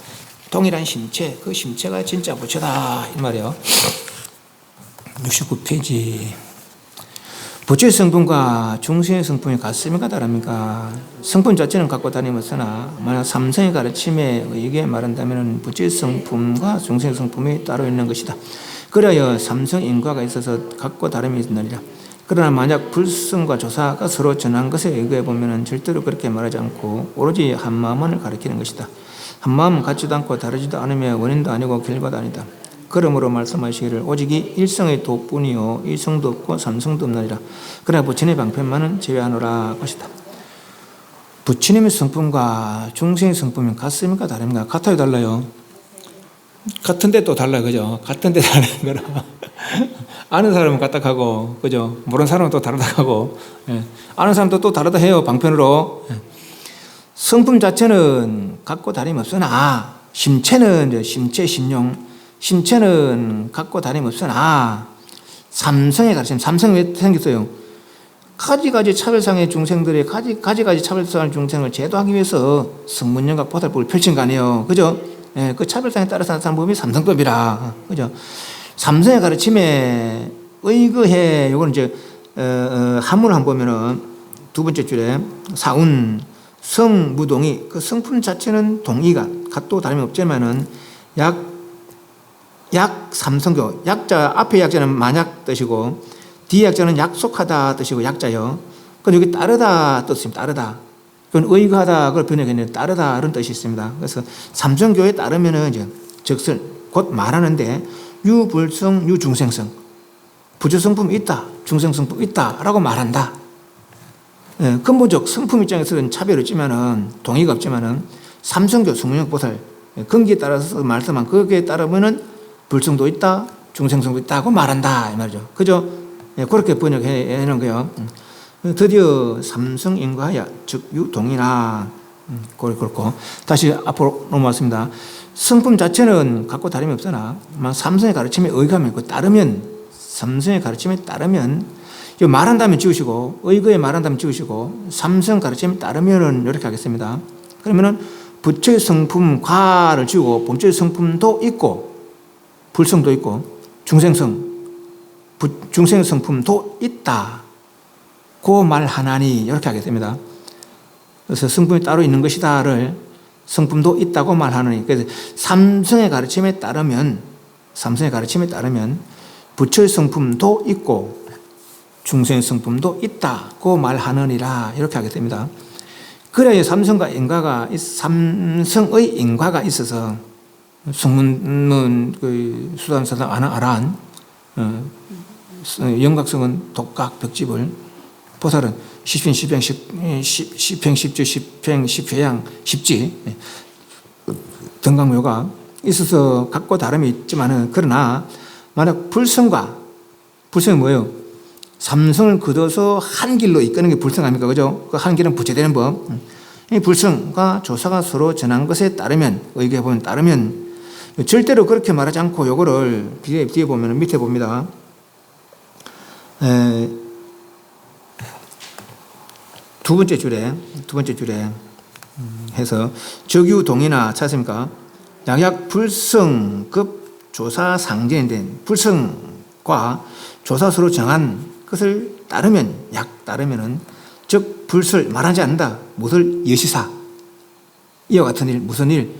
동일한 심체, 그 심체가 진짜 부처다. 이 말이에요. 69페이지. 부처의 성품과 중생의 성품이 같습니까? 다릅니까? 성품 자체는 갖고 다니면서나 만약 삼성의 가르침에 의게 말한다면 부처의 성품과 중생의 성품이 따로 있는 것이다. 그래야 삼성인과가 있어서 갖고 다름이 있느니라. 그러나 만약 불성과 조사가 서로 전한 것에 의거해 보면 절대로 그렇게 말하지 않고 오로지 한 마음만을 가리키는 것이다. 한 마음은 같지도 않고 다르지도 않으며 원인도 아니고 결과도 아니다. 그러므로 말씀하시기를 오직이 일성의 도뿐이요 이성도 없고 삼성도 없느니라. 그러나 부처님의 방편만은 제외하노라 것이다. 부처님의 성품과 중생의 성품이 같습니까? 다릅니까? 같아요, 달라요? 같은데 또 달라요, 그죠? 같은데 다른 거라. 아는 사람은 같다 하고, 그죠? 모르는 사람은 또 다르다 하고, 예. 아는 사람도 또 다르다 해요, 방편으로. 예. 성품 자체는 갖고 다름없으나, 심체는 이제 심체, 심용, 심체는 갖고 다름없으나, 삼성의 가르침, 삼성 왜 생겼어요? 가지가지 차별상의 중생들의 가지가지 차별상의 중생을 제도하기 위해서 성문연각 보살법을 펼친 거 아니에요, 그죠? 예, 그 차별상에 따라서 나타나는 법이 삼성법이라, 그죠? 삼성의 가르침에 의거해, 요거는 이제, 한문을 한번 보면은 두 번째 줄에 사운, 성, 무동이, 그 성품 자체는 동의가, 같도 다름이 없지만은 약 삼성교, 약자, 앞에 약자는 만약 뜻이고, 뒤에 약자는 약속하다 뜻이고, 약자요. 그럼 여기 따르다 뜻입니다. 따르다. 그건 의거하다, 그걸 번역했는데 따르다, 이런 뜻이 있습니다. 그래서 삼성교에 따르면은 이제 즉슨, 곧 말하는데, 유불성, 유중생성. 부처성품이 있다, 중생성품이 있다, 라고 말한다. 예, 근본적 성품 입장에서는 차별이 있지만은, 동의가 없지만은, 삼성교, 성문연보살, 근기에 따라서 말씀한 거기에 따르면은, 불성도 있다, 중생성도 있다고 말한다, 이 말이죠. 그죠? 예, 그렇게 번역해 놓은 거예요. 드디어 삼성인과야, 즉, 유동이나, 그렇고. 다시 앞으로 넘어왔습니다. 성품 자체는 갖고 다름이 없으나, 삼성의 가르침에 의거하면, 따르면, 삼성의 가르침에 따르면, 말한다면 지우시고, 의거에 말한다면 지우시고, 삼성 가르침에 따르면은 이렇게 하겠습니다. 그러면은, 부처의 성품과를 지우고, 본처의 성품도 있고, 불성도 있고, 중생성, 중생의 성품도 있다. 그 말하나니, 이렇게 하겠습니다. 그래서 성품이 따로 있는 것이다를 성품도 있다고 말하느니, 그래서 삼성의 가르침에 따르면 부처의 성품도 있고 중생의 성품도 있다고 말하느니라, 이렇게 하겠습니다. 그래야 삼성과 인과가, 삼성의 인과가 있어서 성문은 그 수단사단 아란, 영각성은 독각 벽집을, 보살은 십행, 십주, 십회양, 십지, 등강묘가 있어서 갖고 다름이 있지만은, 그러나 만약 불성이 뭐예요? 삼성을 거둬서 한 길로 이끄는 게 불성 아닙니까? 그죠? 그 한 길은 부처되는 법. 이 불성과 조사가 서로 전한 것에 따르면, 의견에 보면 따르면, 절대로 그렇게 말하지 않고 요거를 뒤에 보면, 밑에 봅니다. 두 번째 줄에 해서 적유동이나 찾습니까? 약약 불성급 조사 상전인데, 불성과 조사 서로 정한 것을 따르면은, 즉 불설 말하지 않는다. 무설 여시사, 이와 같은 일, 무슨 일,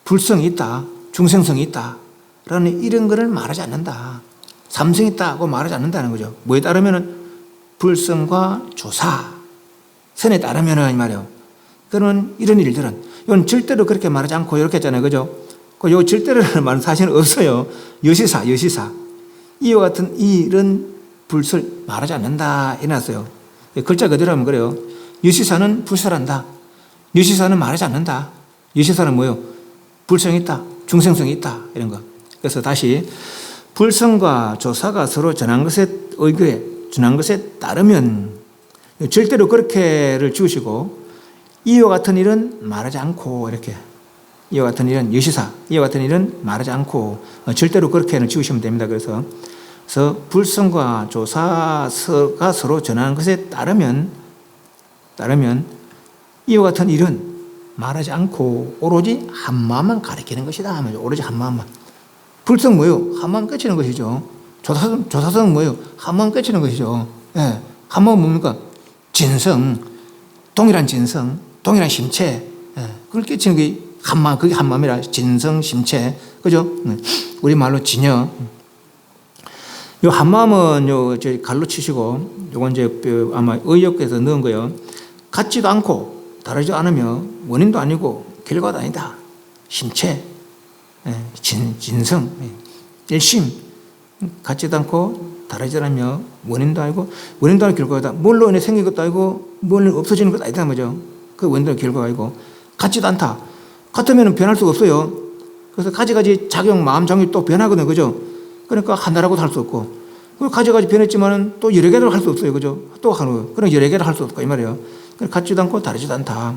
불성이 있다, 중생성이 있다 라는 이런 거를 말하지 않는다. 삼성이 있다고 말하지 않는다는 거죠. 뭐에 따르면은 불성과 조사 선에 따르면은, 이 말이에요. 그러면 이런 일들은, 이건 절대로 그렇게 말하지 않고 이렇게 했잖아요, 그죠? 요 절대로라는 말은 사실은 없어요. 여시사 이와 같은 이런 불설 말하지 않는다 이래놨어요. 글자 그대로 하면 그래요. 여시사는 불설한다, 여시사는 말하지 않는다. 여시사는 뭐예요? 불성이 있다, 중생성이 있다, 이런 거. 그래서 다시, 불성과 조사가 서로 전한 것에 의거해, 전한 것에 따르면, 절대로 그렇게를 지우시고, 이와 같은 일은 말하지 않고, 이렇게, 이와 같은 일은 여시사, 이와 같은 일은 말하지 않고, 절대로 그렇게는 지우시면 됩니다. 그래서 불성과 조사서가 서로 전하는 것에 따르면 이와 같은 일은 말하지 않고 오로지 한 마음만 가리키는 것이다. 오로지 한 마음만. 불성 뭐예요? 한 마음 깨치는 것이죠. 조사성은 뭐예요? 한 마음 깨치는 것이죠. 예. 한 마음은 뭡니까? 진성, 동일한 진성, 동일한 심체. 예. 그걸 깨치는 게 한 마음, 그게 한 마음이라 진성, 심체. 그죠? 우리 말로 진여. 요 한 마음은 저희 갈로 치시고, 요건 이제 아마 의역에서 넣은 거요. 같지도 않고 다르지도 않으며 원인도 아니고 결과도 아니다. 심체, 진성, 일심. 같지도 않고 다르지도 않으며 원인도 아니고 결과다. 뭘로 인해 생긴 것도 아니고 뭘로 없어지는 것도 아니다. 뭐죠? 그 원인도 결과가 아니고 같지도 않다. 같으면 변할 수가 없어요. 그래서 가지가지 작용, 마음, 정이 또 변하거든요. 그죠? 그러니까 하나라고도 할 수 없고, 그리고 가지가지 변했지만은 또 여러 개를 할 수 없어요. 그죠? 또 하는, 그런 여러 개를 할 수 없고, 이 말이에요. 같지도 않고 다르지도 않다.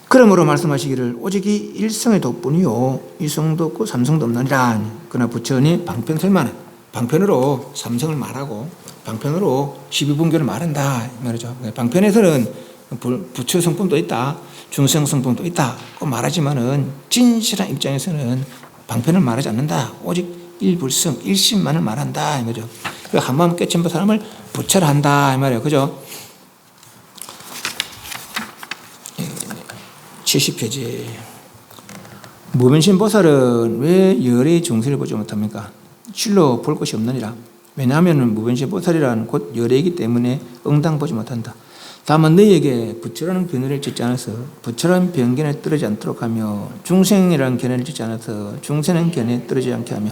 그러므로 말씀하시기를 오직 이 일성의 덕분이요 이성도 없고 삼성도 없느니라. 그러나 부처니 방편설만 방편으로 삼성을 말하고 방편으로 12분교를 말한다. 이 말이죠. 방편에서는 부처 성품도 있다. 중생 성품도 있다. 고 말하지만은 진실한 입장에서는 방편을 말하지 않는다. 오직 일불성, 일심만을 말한다. 이 말이죠. 한마음 깨친 사람을 부처를 한다. 이 말이에요. 그죠? 70페이지. 무변신 보살은 왜 열의 중생을 보지 못합니까? 실로 볼 것이 없느니라. 왜냐하면 무변신 보살이란 곧 열의이기 때문에 응당 보지 못한다. 다만 너희에게 부처라는 변호를 짓지 않아서 부처라는 변견에 떨어지지 않도록 하며 중생이라는 견해를 짓지 않아서 중생은 견해에 떨어지지 않게 하며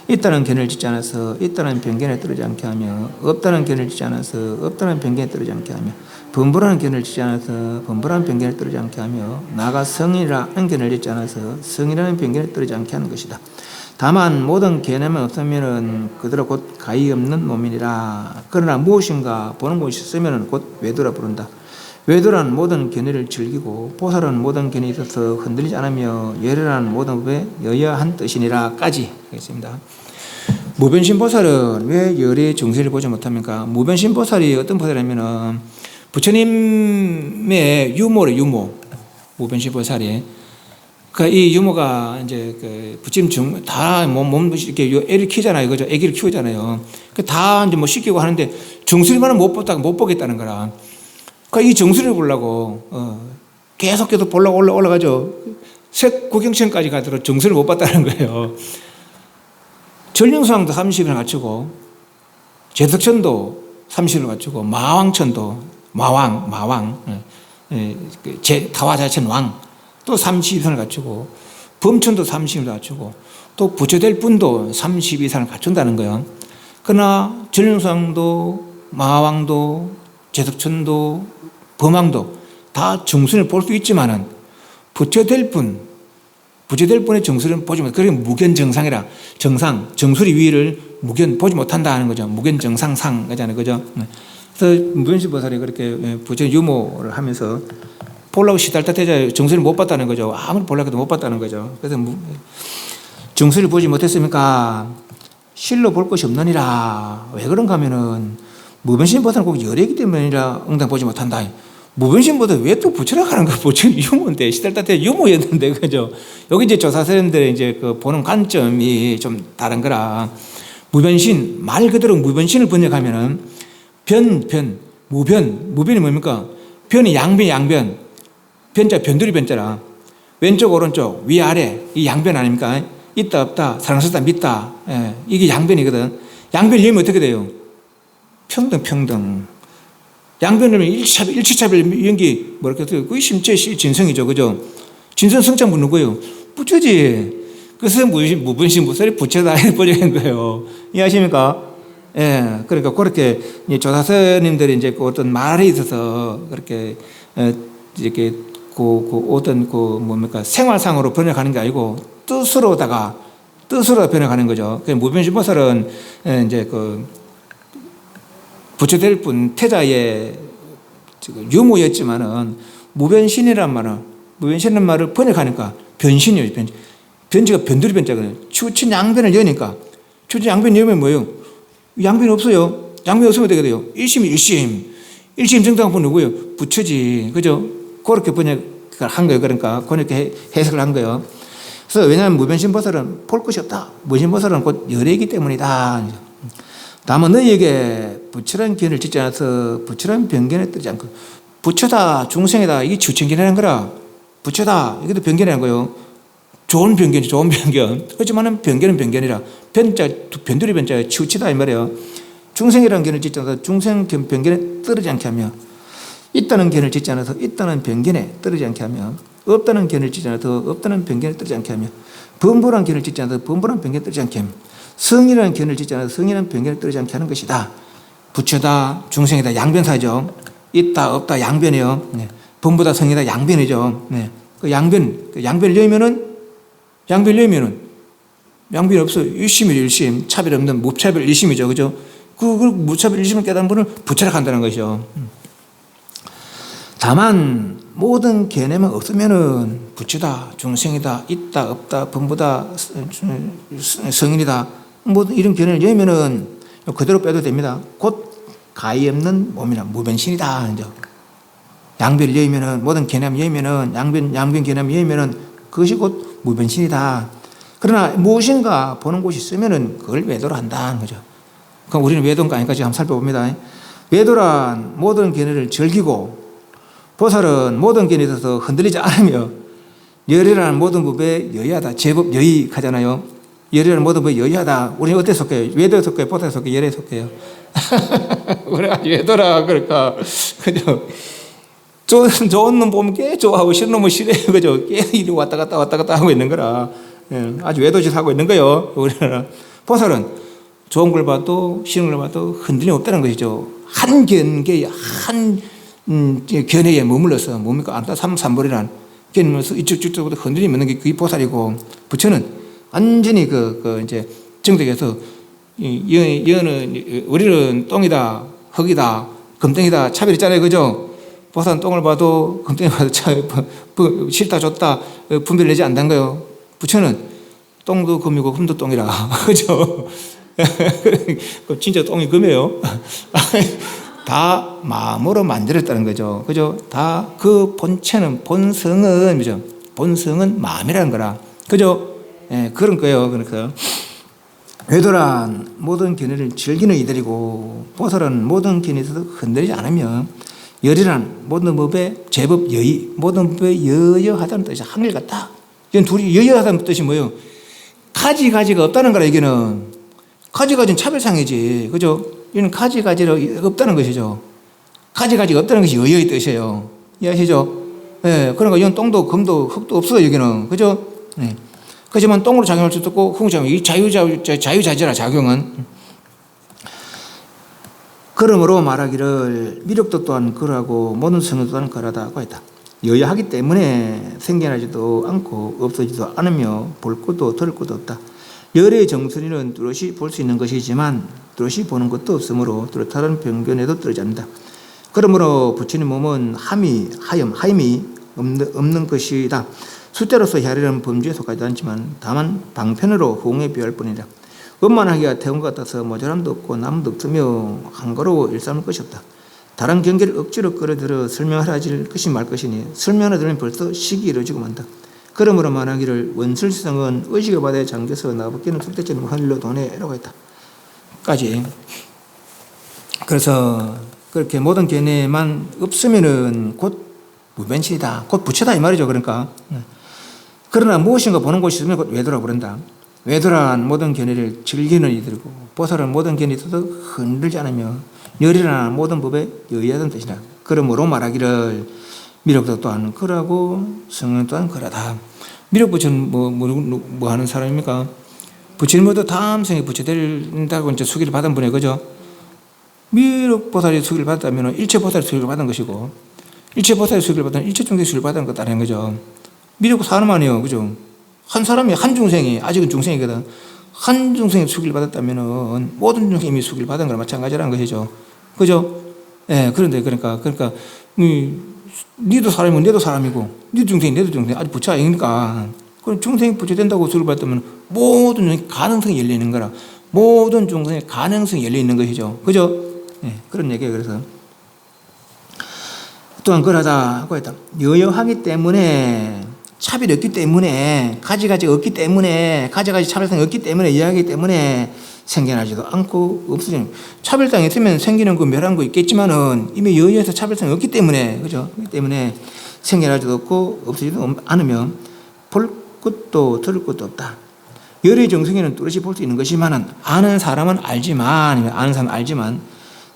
있다는 견해를 짓지 않아서 있다는 변견에 떨어지지 않게 하며 없다는 견해를 짓지 않아서 없다는 변견에 떨어지지 않게 하며 범부라는 견해를 짓지 않아서 범부라는 변견에 떨어지지 않게 하며 나가 성이라는 견해를 짓지 않아서 성이라는 변견에 떨어지지 않게 하는 것이다. 다만 모든 견해만 없으면 그대로 곧 가히 없는 몸이니라. 그러나 무엇인가 보는 것이 있으면 곧 외도라 부른다. 외도란 모든 견해를 즐기고 보살은 모든 견해에 있어서 흔들리지 않으며 열애란 모든 법에 여여한 뜻이니라까지 하겠습니다. 무변신 보살은 왜 열의 정세를 보지 못합니까? 무변신 보살이 어떤 보살이냐면은 부처님의 유모래, 유모. 무변신 보살이. 그러니까 이 유모가 이제 그 부처님 다 몸 이렇게 애를 키우잖아요. 그죠? 아기를 키우잖아요. 다 이제 뭐 씻기고 하는데 정수리만은 못 보겠다는 거라. 그러니까 이 정수리를 보려고, 계속 보려고 올라가죠. 색 구경천까지 가도록 정수리를 못 봤다는 거예요. 전령수왕도 30일 갖추고, 제덕천도 30일 갖추고, 마왕천도, 마왕, 타화자천 왕, 또 32선을 갖추고, 범천도 30을 갖추고, 또 부처될 분도 32선을 갖춘다는 거예요. 그러나 전령수왕도, 마왕도, 제덕천도, 범왕도 다 정수를 볼 수 있지만은 부처될 분의 정수를 보지 못. 그게 무견정상이라. 정수리 위를 무견 보지 못한다 하는 거죠. 무견정상상 그잖아요, 그죠? 그래서 무변신 보살이 그렇게 부처 유모를 하면서 보려고 시달tat해서 정수를 못 봤다는 거죠. 아무리 보려고 해도 못 봤다는 거죠. 그래서 정수를 보지 못했습니까? 실로 볼 것이 없느니라. 왜 그런가 하면은 무변신 보살은 꼭 열애이기 때문이라 응당 보지 못한다. 무변신 보살 왜 또 부처라고 하는 거? 부처 유모인데 시달tat해 유모였는데, 그죠? 여기 이제 조사선들의 이제 그 보는 관점이 좀 다른 거라. 무변신 말 그대로 무변신을 번역하면은 무변이 뭡니까? 변이 양변. 변자 변두리 변자라. 왼쪽 오른쪽 위아래 이 양변 아닙니까? 있다 없다 사랑스럽다 믿다. 이게 양변이거든. 양변이 열면 어떻게 돼요? 평등. 양변을 일치차별 연기 뭐랄까 그게 심체 진성이죠, 그죠? 진성 성장부 누구예요? 부처지. 그래서 무변신 보살이 부처다 번역한 거예요. 이해하십니까? 예, 그러니까 그렇게 조사스님들이 이제 그 어떤 말에 있어서 그렇게 이렇게 어떤 뭡니까 생활상으로 번역하는 게 아니고 뜻으로 번역하는 거죠. 그 무변신 보살은 이제 그 부처될 분 태자의 유모였지만은 무변신이란 말을 번역하니까 변신이에요. 변지가 변두리 변자거든요. 추천 양변을 여니까 초지 양변 여면 뭐예요? 양변 없어요. 양변 없으면 어떻게 돼요? 일심이 일심. 일심 정당한 분 누구예요? 부처지. 그죠? 그렇게 번역을 한 거예요. 그러니까 그렇게 해석을 한 거예요. 그래서 왜냐하면 무변신보살은 볼 것이 없다. 무변신보살은 곧 열애이기 때문이다. 다만 너희에게 부처라는 견을 짓지 않아서 부처라는 변견에 뜨지 않고 부처다 중생이다 이게 주천견이라는 거라. 부처다 이것도 변견이라는 거예요. 좋은 변견이지 좋은 변견. 하지만 변견은 변견이라. 변자 변두리 변자에 치우치다 이 말이에요. 중생이라는 견을 짓지 않아서 중생 변견에 떨어지지 않게 하며 있다는 견을 짓지 않아서 있다는 변견에 떨어지지 않게 하며 없다는 견을 짓지 않아서 없다는 변견에 떨어지지 않게 하며 범부란 견을 짓지 않아서 범부란 변견에 떨어지지 않게 하며 성이라는 견을 짓지 않아서 성이라는 변견에 떨어지지 않게 하는 것이다. 부처다 중생이다 양변사죠. 있다 없다 양변이요. 네. 범부다 성이다 양변이죠. 네. 그 양변을 여면은 양변이 없어요. 일심이 일심 차별 없는 무차별 일심이죠. 그죠? 그 무차별 일심을 깨달은 분을 부처라고 한다는 것이죠. 다만 모든 개념은 없으면은 부처다, 중생이다, 있다, 없다, 범부다, 성인이다, 모든 이런 개념을 여면은 그대로 빼도 됩니다. 곧 가히 없는 몸이나 무변신이다. 이제 양변을 여면은 모든 개념을 여면은 양변 개념을 여면은 그것이 곧 무변신이다. 그러나 무엇인가 보는 곳이 있으면은 그걸 외도로 한다는 거죠. 그럼 우리는 외도인가 아닌가 지금 한번 살펴봅니다. 외도란 모든 견해를 즐기고 보살은 모든 견해에 있어서 흔들리지 않으며 열이라는 모든 법에 여의하다. 제법 여의하잖아요. 열이라는 모든 법에 여의하다. 우리는 어디에 속해요? 외도에 속해요? 보살에 속해요? 열에 속해요? 우리가 외도라 그러니까 그죠? 좋은 놈 보면 꽤 좋아하고 싫은 놈은 싫어요. 그죠? 꽤 이리 왔다 갔다 하고 있는 거라. 예, 아주 외도짓 하고 있는 거예요. 우리는 보살은 좋은 걸 봐도 싫은 걸 봐도 흔들림이 없다는 것이죠. 한 견계에 한 견해에 머물러서 뭡니까? 안타 삼삼벌이란 견해에서 이쪽부터 흔들림이 없는 게 그게 보살이고 부처는 완전히 이제 정득해서 여는 우리는 똥이다, 흙이다, 금덩이다 차별이 있잖아요. 그죠? 보살은 똥을 봐도 금덩이 봐도 싫다 좋다 분별을 내지 않는 거예요. 부처는 똥도 금이고 흠도 똥이라. 그죠? 진짜 똥이 금이에요. 다 마음으로 만들었다는 거죠. 그죠? 다 그 본체는, 본성은, 그죠? 본성은 마음이라는 거라. 그죠? 예, 그런 거예요. 그러니까. 외도란 모든 견해를 즐기는 이들이고, 보살은 모든 견해에서도 흔들리지 않으며, 열이란 모든 법에 제법 여의, 모든 법에 여여하다는 뜻이 한결같다. 이건 둘이 여여하다는 뜻이 뭐예요? 가지가 없다는 거라, 이게는. 가지가지는 차별상이지. 그죠? 이는 가지가 없다는 것이죠. 가지가 없다는 것이 여여의 뜻이에요. 이해하시죠? 예, 그러니까 이건 똥도 금도 흙도 없어요, 여기는. 그죠? 예. 그렇지만 똥으로 작용할 수도 있고, 흙으로 작용, 이 자유자재라, 작용은. 그러므로 말하기를 미력도 또한 그러하고 모든 성도 또한 그러하다고 했다. 여여하기 때문에 생겨나지도 않고 없어지도 않으며 볼 것도 들을 것도 없다. 열의 정선이는 뚜렷이 볼 수 있는 것이지만 뚜렷이 보는 것도 없으므로 뚜렷한 변견에도 떨어지지 않는다. 그러므로 부처님 몸은 하임이 없는 것이다. 숫자로서 헤아리는 범주에 속하지 않지만 다만 방편으로 호응에 비할 뿐이다. 원만하기가 태운 것 같아서 모자람도 없고 남도 없으며 한가로워 일삼을 것이 없다. 다른 경계를 억지로 끌어들여 설명하라질 것이 말 것이니 설명하려 들면 벌써 식이 이루어지고 만다. 그러므로 말하기를 원술성은 의식의 바다에 잠겨서 나밖에는 속대처럼 하늘로 도네라고 했다. 까지. 그래서 그렇게 모든 견해만 없으면은 곧 무변신이다. 곧 부처다 이 말이죠. 그러니까. 그러나 무엇인가 보는 곳이 있으면 곧 외도라고 그런다. 외도란 모든 견해를 즐기는 이들이고 보살은 모든 견해에 있어서 흔들지 않으며 열이라는 모든 법에 여의하던 뜻이다. 그러므로 말하기를 미력도 또한 그러하고 성은 또한 그러다. 미력 부처는 뭐 하는 사람입니까? 부처님 모두 다음 생에 부처 된다고 이제 수기를 받은 분이에요. 그죠? 미력 보살이 수기를 받았다면 일체 보살이 수기를 받은 것이고 일체 보살이 수기를 받은 일체 중생이 수기를 받은 것다는 거죠. 미력 사람 아니에요. 그죠? 한 사람이 한 중생이 아직은 중생이거든. 한 중생이 수기를 받았다면 모든 중생이 이미 수기를 받은 거랑 마찬가지라는 것이죠. 그죠? 예, 그런데 그러니까 니도 사람이고 내도 사람이고 니도 중생이 내도 중생 아직 부처 아니니까 그럼 중생이 부처 된다고 수기를 받았다면 모든 가능성이 열리는 거라. 모든 중생의 가능성이 열려 있는 것이죠. 그죠? 네, 그런 얘기예요. 그래서 또한 그러다 하고 있다. 여여하기 때문에 차별이 없기 때문에 가지가지 없기 때문에 가지가지 차별성이 없기 때문에 여하기 때문에 생겨나지도 않고 없어지는 차별성이 있으면 생기는 그 멸한 거 있겠지만은 이미 여여에서 차별성이 없기 때문에 그죠? 그렇기 때문에 생겨나지도 없고 없어지도 않으면 볼 것도 들을 것도 없다. 열의 정성에는 뚜렷이 볼 수 있는 것이지만은 아는 사람은 알지만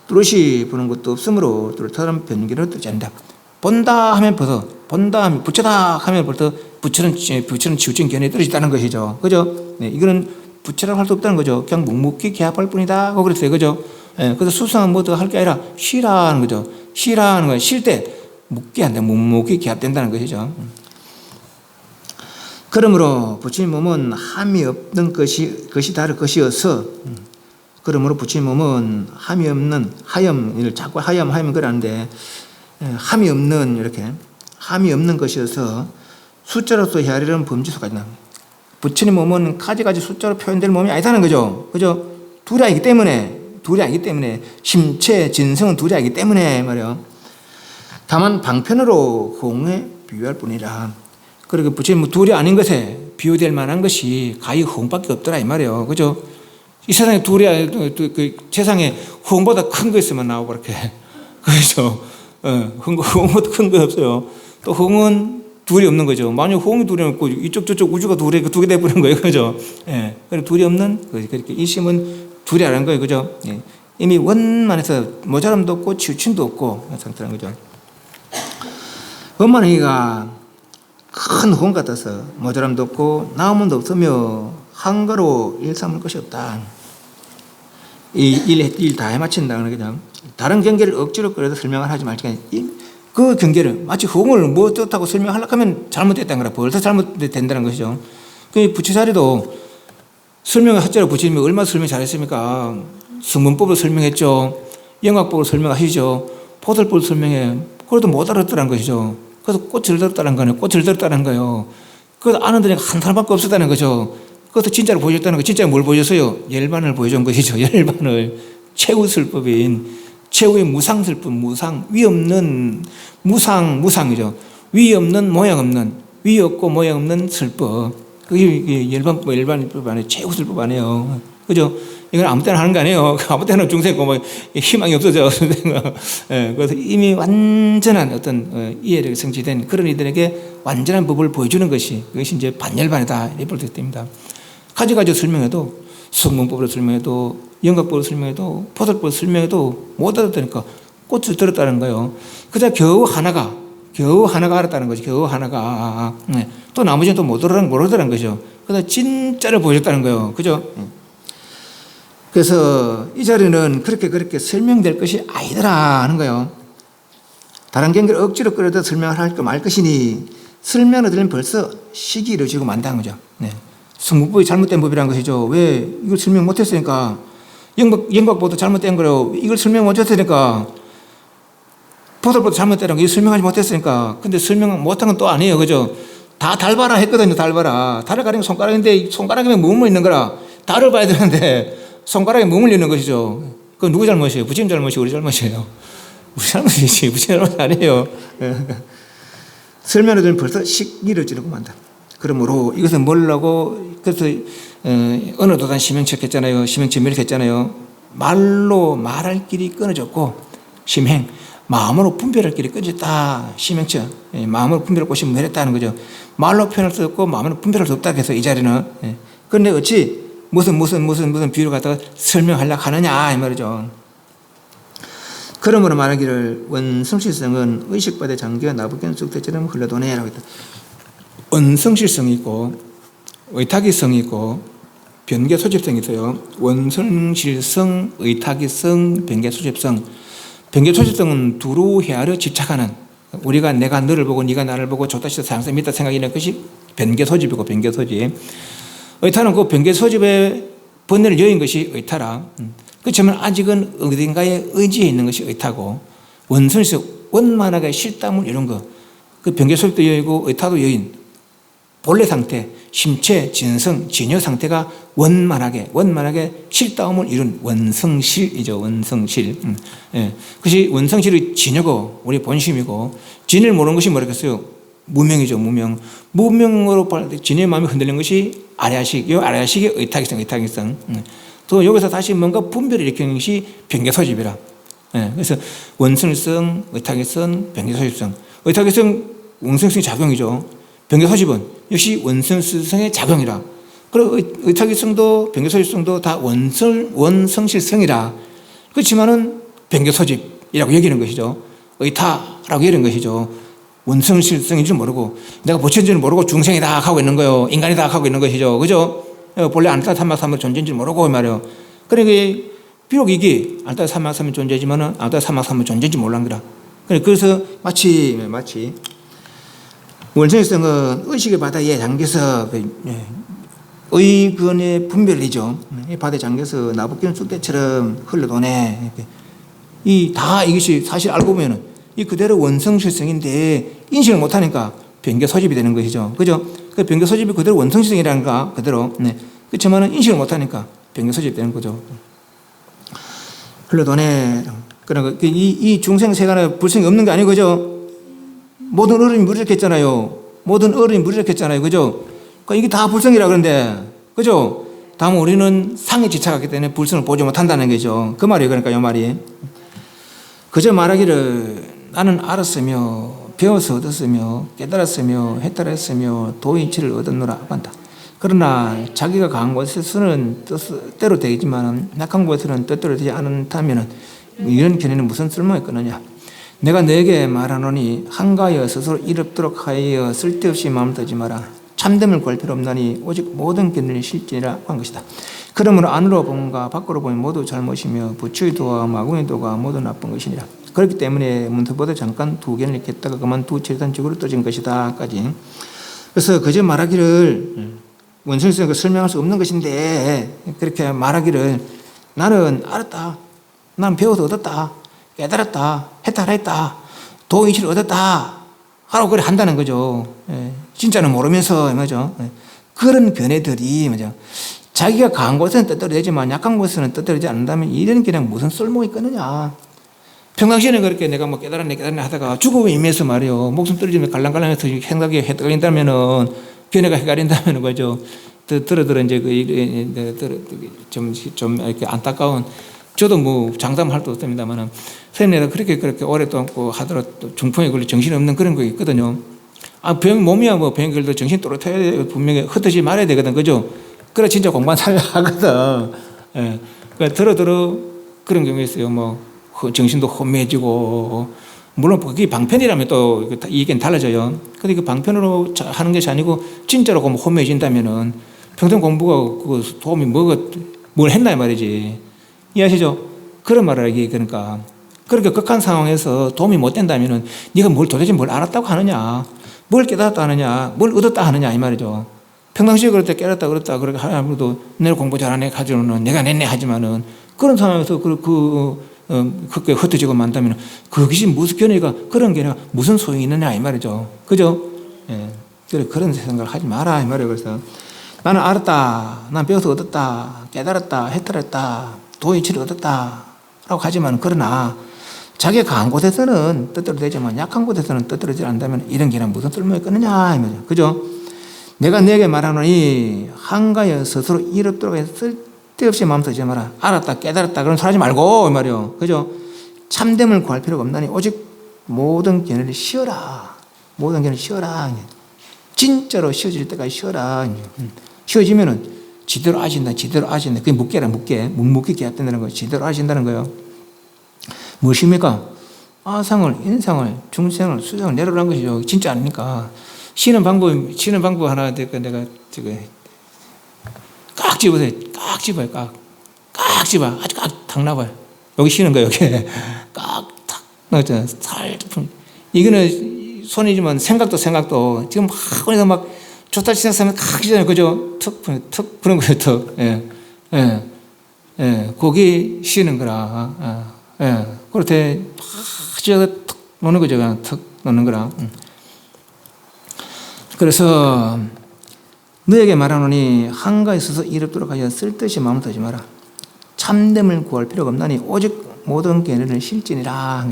뚜렷이 보는 것도 없으므로 뚜렷한 변기를 뜨지 않는다. 본다 하면 벌써 본다 하면 부처다 하면 벌써 부처는 지우친 견해에 떨어졌다는 것이죠. 그죠? 네, 이거는 부처라고 할 수 없다는 거죠. 그냥 묵묵히 개합할 뿐이다 하고 그랬어요. 그죠? 네, 그래서 수상은 뭐 더 할 게 아니라 쉬라는 거죠. 쉬라는 건 쉴 때 묵게 한다. 묵묵히 개합된다는 것이죠. 그러므로 부처님 몸은 함이 없는 것이 다를 것이어서 그러므로 부처님 몸은 함이 없는 하염, 자꾸 하염 그러는데 함이 없는 이렇게 함이 없는 것이어서 숫자로서 헤아리는 범주수까지 나옵니다. 부처님 몸은 가지가지 숫자로 표현될 몸이 아니다는 거죠. 그죠? 둘이 아니기 때문에 심체, 진성은 둘이 아니기 때문에 말이요. 다만 방편으로 공에 비유할 뿐이라. 그리고 부처님 둘이 아닌 것에 비유될 만한 것이 가히 호응밖에 없더라 이 말이에요. 그죠? 이 세상에 그 세상에 호응보다 큰 거 있으면 나오고 그렇게. 그렇죠? 호응보다 큰 거 없어요. 또 호응은 둘이 없는 거죠. 만약 호응이 둘이 없고 이쪽 저쪽 우주가 두 개 돼버린 거예요. 그죠? 예. 그리고 둘이 없는 그렇게 이심은 둘이 아닌 거예요. 그죠? 예. 이미 원만해서 모자람도 없고 치우침도 없고 상태라는 거죠. 원만하기가 큰 호응 같아서 모자람도 없고 나옴도 없으며 한가로 일 삼을 것이 없다. 일 다 해마친다는 거죠. 다른 경계를 억지로 끌어서 설명을 하지 말지만 그 경계를 마치 호응을 뭐 뜻하고 설명하려고 하면 잘못됐다는 거라. 벌써 잘못된다는 것이죠. 그 부처 자리도 설명을 하자로 부처님이 얼마나 설명 잘했습니까? 성문법을 설명했죠. 영학법을 설명하시죠. 포설법을 설명해. 그래도 못 알았다는 것이죠. 그래서 꽃을 들었다는 거예요. 꽃을 들었다는 거예요. 그래서 아는 데가 한 사람밖에 없었다는 거죠. 그래서 진짜로 보여줬다는 거. 진짜 뭘 보여줬어요? 열반을 보여준 것이죠. 열반을. 최후설법인 최후의 무상설법, 위 없는 무상이죠. 위 없는 모양 없는, 위 없고 모양 없는 설법. 그게 열반법 아니에요. 최후설법 아니에요. 그죠? 이건 아무 때나 하는 거 아니에요. 아무 때나 중생고 뭐 희망이 없어져. 그래서 이미 완전한 어떤 이해력이 성취된 그런 이들에게 완전한 법을 보여주는 것이 그것이 이제 반열반이다. 이렇게 볼 수 있습니다. 가지가지 설명해도 성문법으로 설명해도 영각법으로 설명해도 포설법으로 설명해도 못 알아듣으니까 꽃을 들었다는 거예요. 그저 겨우 하나가 알았다는 거죠. 겨우 하나가. 또 나머지는 또 모르더라는 거죠. 그래서 진짜를 보여줬다는 거예요. 그죠? 그래서 이 자리는 그렇게 설명될 것이 아니더라 하는 거예요. 다른 경계를 억지로 끌어다 설명을 할까 말 것이니 설명을 들으면 벌써 시기 이루어지고 만다는 거죠. 네. 성문법이 잘못된 법이라는 것이죠. 왜? 이걸 설명 못했으니까. 영각보도 잘못된 거로 이걸 설명 못했으니까. 포설보도 잘못된 거 이걸 설명하지 못했으니까. 근데 설명 못한 건 또 아니에요. 그죠? 다 달봐라 했거든요. 달봐라. 달을 가리면 손가락인데 손가락에 머물러 있는 거라. 달을 봐야 되는데 손가락에 머물러 있는 것이죠. 그건 누구 잘못이에요? 부처님 잘못이에요? 우리 잘못이에요? 우리 잘못이지. 부처님 잘못 아니에요. 설명을 들으면 벌써 시기를 찌르고 만다. 그러므로 이것은 뭐라고 그래서 어느 도단 심행책 했잖아요. 심행책 멸 했잖아요. 말로 말할 길이 끊어졌고 심행 마음으로 분별할 길이 끊어졌다. 심행책 마음으로 분별할 곳이 멸했다는 거죠. 말로 표현할 수 없고 마음으로 분별할 수 없다. 해서 이 자리는 그런데 어찌 무슨 비유를 갖다가 설명하려고 하느냐 이 말이죠. 그러므로 말하기를 원성실성은 의식바대 장기와 나부견 쑥대처럼 흘러도네라고 했다. 원성실성이 있고 의탁이성이 있고 변개 소집성이 있어요. 원성실성, 의탁이성, 변개 소집성. 변개 소집성은 두루 헤아려 집착하는 우리가 내가 너를 보고 네가 나를 보고 좋다 싫다 사랑스럽다 믿다 생각이는 것이 변개 소집이고 변개 소집. 의탁은 그 변개 소집의 번뇌를 여인 것이 의탁라. 그렇지만 아직은 어딘가에 의지해 있는 것이 의탁고 원성실성 원만하게 실담을 이런 거. 그 변개 소집도 여인이고 의탁도 여인. 본래 상태, 심체, 진성, 진여 상태가 원만하게 실다움을 이룬 원성실이죠. 원성실. 예. 그것이 원성실의 진여고 우리 본심이고, 진을 모르는 것이 뭐라겠어요? 무명이죠. 무명으로 진여의 마음이 흔들린 것이 아래아식. 이 아래아식의 의탁이성. 또 여기서 다시 뭔가 분별을 일으키는 것이 변개소집이라. 예. 그래서 원성성, 의탁이성, 변개소집성. 의탁이성, 원성성의 작용이죠. 변개소집은 역시 원성실성의 작용이라. 그리고 의탁이성도 변개소집성도 다 원성실성이라. 그렇지만은 변개소집이라고 여기는 것이죠. 의타라고 여기는 것이죠. 원성실성인 줄 모르고 내가 부처인 줄 모르고 중생이다 하고 있는 거요. 인간이다 하고 있는 것이죠. 그죠? 본래 안따 삼막삼의 존재인 줄 모르고 말이요. 그러니까 비록 이게 안따 삼막삼의 존재지만은 안따 삼막삼의 존재인지 몰란 거라. 그래서 마치 원성성은 의식의 바다에 잠겨서 의근의 분별이죠. 이 바다에 잠겨서 나부끼는 쑥대처럼 흘러도네. 이것이 사실 알고 보면은 이 그대로 원성실성인데 인식을 못하니까 변개소집이 되는 것이죠. 그죠? 그 변개소집이 그대로 원성실성이라는가 그대로. 네. 그렇지만은 인식을 못하니까 변개소집이 되는 거죠. 흘러도네. 그러니까 이 중생 세간에 불성이 없는 게 아니고, 그죠? 모든 어른이 무르익혔잖아요. 그죠? 그러니까 이게 다 불성이라 그런데, 그죠? 다만 우리는 상에 지착하기 때문에 불성을 보지 못한다는 거죠. 그 말이에요. 그러니까 이 말이. 그저 말하기를 나는 알았으며 배워서 얻었으며 깨달았으며 해탈했으며 도인치를 얻었노라 한다. 그러나 자기가 강한 곳에서는 뜻대로 되지만 약한 곳에서는 뜻대로 되지 않다면 이런 견해는 무슨 쓸모가 있겠느냐. 내가 너에게 말하노니 한가하여 스스로 이롭도록 하여 쓸데없이 마음 뜨지 마라. 참됨을 구할 필요 없나니 오직 모든 견해는 실제라 한 것이다. 그러므로 안으로 보면과 밖으로 보면 모두 잘못이며 부처의 도와 마궁의 도가 모두 나쁜 것이니라. 그렇기 때문에 문득보다 잠깐 두 견을 읽겠다가 그만 두 체단적으로 떠진 것이다 까지. 그래서 그저 말하기를 원성성을 설명할 수 없는 것인데 그렇게 말하기를 나는 알았다. 난 배워서 얻었다. 깨달았다. 해탈했다. 도인치를 얻었다. 하라고 그래 한다는 거죠. 진짜는 모르면서 뭐죠. 그런 견해들이 뭐죠. 자기가 강한 곳에는 뜻대로 되지만 약한 곳에는 뜻대로 되지 않는다면 이런 견해가 무슨 쓸모가 있겠느냐. 평상시에는 그렇게 내가 뭐 깨달았네 하다가 죽음에 임해서 말이요. 목숨 떨어지면 갈랑갈랑해서 생각이 헷갈린다면은 견해가 헷갈린다면은 거죠. 들어 이제 좀 이렇게 안타까운. 저도 뭐 장담할 수 없습니다만은 선생님이 그렇게 오랫동안 하더라도 중풍에 걸려 정신이 없는 그런 거 있거든요. 몸이야 뭐 병이 걸려도 정신 또렷해야 돼. 분명히 흩어지지 말아야 되거든. 그죠? 그래 진짜 공부한 사람이 하거든. 예. 그러니까 들어 그런 경우가 있어요. 뭐 정신도 혼미해지고 물론 그게 방편이라면 또 이 얘기는 달라져요. 근데 그 방편으로 하는 것이 아니고 진짜로 혼미해진다면은 평생 공부가 그 도움이 뭘 했나 말이지. 이해하시죠? 그런 말을 하기. 그러니까 그렇게 극한 상황에서 도움이 못 된다면은 네가 도대체 뭘 알았다고 하느냐, 뭘 깨달았다 하느냐, 뭘 얻었다 하느냐 이 말이죠. 평상시에 그럴 때 깨달았다 그랬다 그렇게 하면도 내가 공부 잘하네 가지고는 내가 냈네 하지만은 그런 상황에서 그게 흩어지고 만다면 그것이 무슨 견해가 그런 견해가 무슨 소용이 있느냐 이 말이죠. 그죠? 예. 그런 생각을 하지 마라 이 말이에요. 그래서 나는 알았다, 난 배워서 얻었다, 깨달았다, 해탈했다, 도인치를 얻었다 라고 하지만 그러나 자기가 강한 곳에서는 뜻대로 되지만 약한 곳에서는 뜻대로 되지 않는다면 이런 견해는 무슨 쓸모가 있겠느냐 이 말이죠. 그죠? 내가 너에게 말하노니 한가하여 스스로 이롭도록 해서 쓸데없이 마음 쓰지 마라. 알았다 깨달았다 그런 소리 하지 말고 이 말이요. 그죠? 참됨을 구할 필요가 없나니 오직 모든 견해를 쉬어라. 모든 견해를 쉬어라. 진짜로 쉬어질 때까지 쉬어라. 쉬어지면은 지대로 아신다. 그게 묵계라, 묵묵히 계약된다는 거예요. 지대로 아신다는 거예요. 무엇입니까? 아상을, 인상을, 중생을, 수상을 내려라는 것이죠. 진짜 아닙니까? 쉬는 방법 하나 내가 깍 집어요. 깍 집어. 아주 깍 나봐요. 여기 쉬는 거예요. 여기 깍 탁 나잖아요. 살짝. 이거는 손이지만 생각도 지금 막 좋다 시작하면 칵 시잖아요. 그죠? 턱 부는 거예요. 턱. 거기 쉬는 거라. 그렇게 팍 찢어서 턱 놓는 거죠. 그냥 턱 놓는 거라. 그래서 너에게 말하노니 한가에 서서 이롭도록 하여 쓸데없이 마음을 쓰지 마라. 참됨을 구할 필요가 없나니 오직 모든 견해를 실지니라.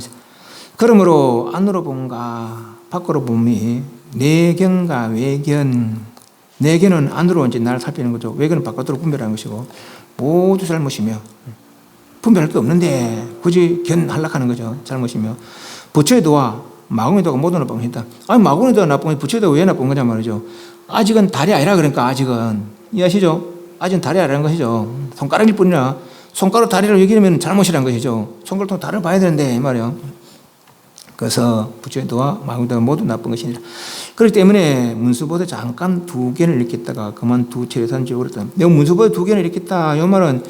그러므로 안으로 본가 밖으로 봄이 내견과 외견. 내견은 안으로 이제 나를 살피는 거죠. 외견은 바깥으로 분별하는 것이고 모두 잘못이며 분별할 게 없는데 굳이 견하려고 하는 거죠. 잘못이며 부처의 도와 마공의 도가 모두 나쁜 것이다. 아니 마공의 도가 나쁜 것이 부처의 도가 왜 나쁜 거냐 말이죠. 아직은 달이 아니라 그러니까 아직은 이해하시죠? 아직은 달이 아니라는 것이죠. 손가락일 뿐이라 손가락 다리를 여기면 잘못이라는 것이죠. 손가락으로 달을 봐야 되는데 이 말이요. 그래서 부처의 도와 마공의 도가 모두 나쁜 것이니라. 그렇기 때문에 문수보다 잠깐 두 견을 일으켰다가 그만 두 체류산 지옥으로 했다. 내가 문수보다 두 견을 일으켰다. 이 말은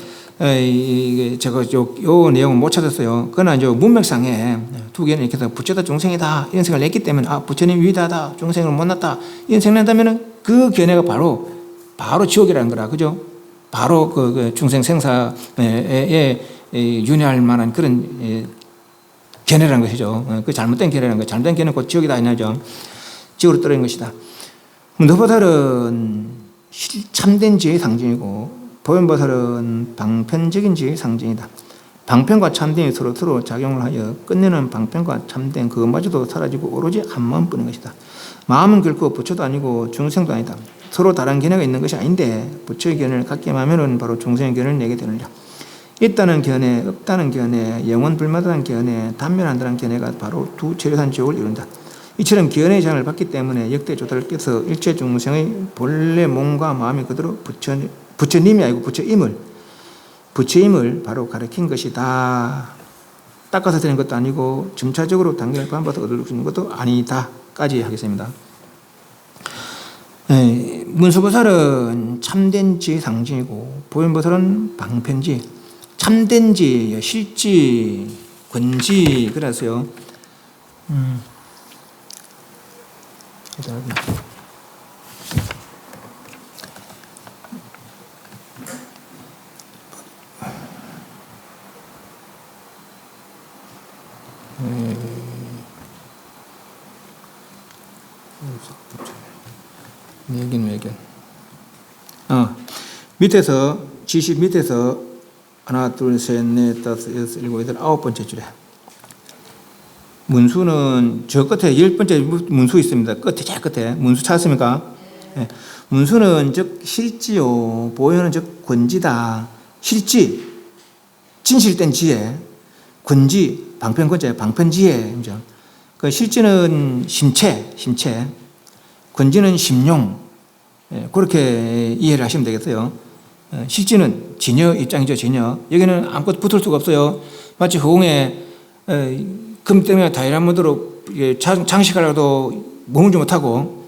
제가 요 내용을 못 찾았어요. 그러나 이제 문맥상에 두 견을 일으켜서 부처다 중생이다 이런 생각을 냈기 때문에 아 부처님 위대하다 중생을 못났다 이런 생각을 낸다면은 그 견해가 바로 지옥이라는 거라 그죠? 바로 그 중생 생사에 윤회할 만한 그런 견해라는 것이죠. 그 잘못된 견해라는 거. 잘못된 견해는 곧 지옥이다 이나죠. 지옥으로 떨어진 것이다. 문도보살은 참된 지혜의 상징이고 보현보살은 방편적인 지혜의 상징이다. 방편과 참된이 서로 작용을 하여 끝내는 방편과 참된 그것마저도 사라지고 오로지 한 마음뿐인 것이다. 마음은 결코 부처도 아니고 중생도 아니다. 서로 다른 견해가 있는 것이 아닌데 부처의 견해를 갖게 하면 바로 중생의 견해를 내게 되느니라. 있다는 견해, 없다는 견해, 영원불멸하다는 견해, 단면한다는 견해가 바로 두 체류산 지옥을 이룬다. 이처럼 견해의 장을 받기 때문에 역대 조달을 깨서 일체 중생의 본래 몸과 마음이 그대로 부처님이 아니고 부처임을 바로 가르친 것이다. 닦아서 되는 것도 아니고 점차적으로 단계를 밟아서 얻을 수 있는 것도 아니다까지 하겠습니다. 문수보살은 참된 지의 상징이고 보현보살은 방편지, 참된 지, 실지, 권지 그래서요. 외견. 밑에서 지시 밑에서 하나, 둘, 셋, 넷, 다섯, 여섯, 일곱, 여덟, 아홉 번째 줄에 문수는 저 끝에 10번째 문수 있습니다. 제일 끝에 문수 찾았습니까? 네. 문수는 즉 실지요, 보현은 즉 권지다. 실지, 진실된 지혜, 권지, 방편권자, 방편지혜. 그 실지는 심체, 권지는 심용. 그렇게 이해를 하시면 되겠어요. 실지는 진여 입장이죠, 진여. 여기는 아무것도 붙을 수가 없어요. 마치 허공에 금 때문에 다이아몬드로 장식하려도 머물지 못하고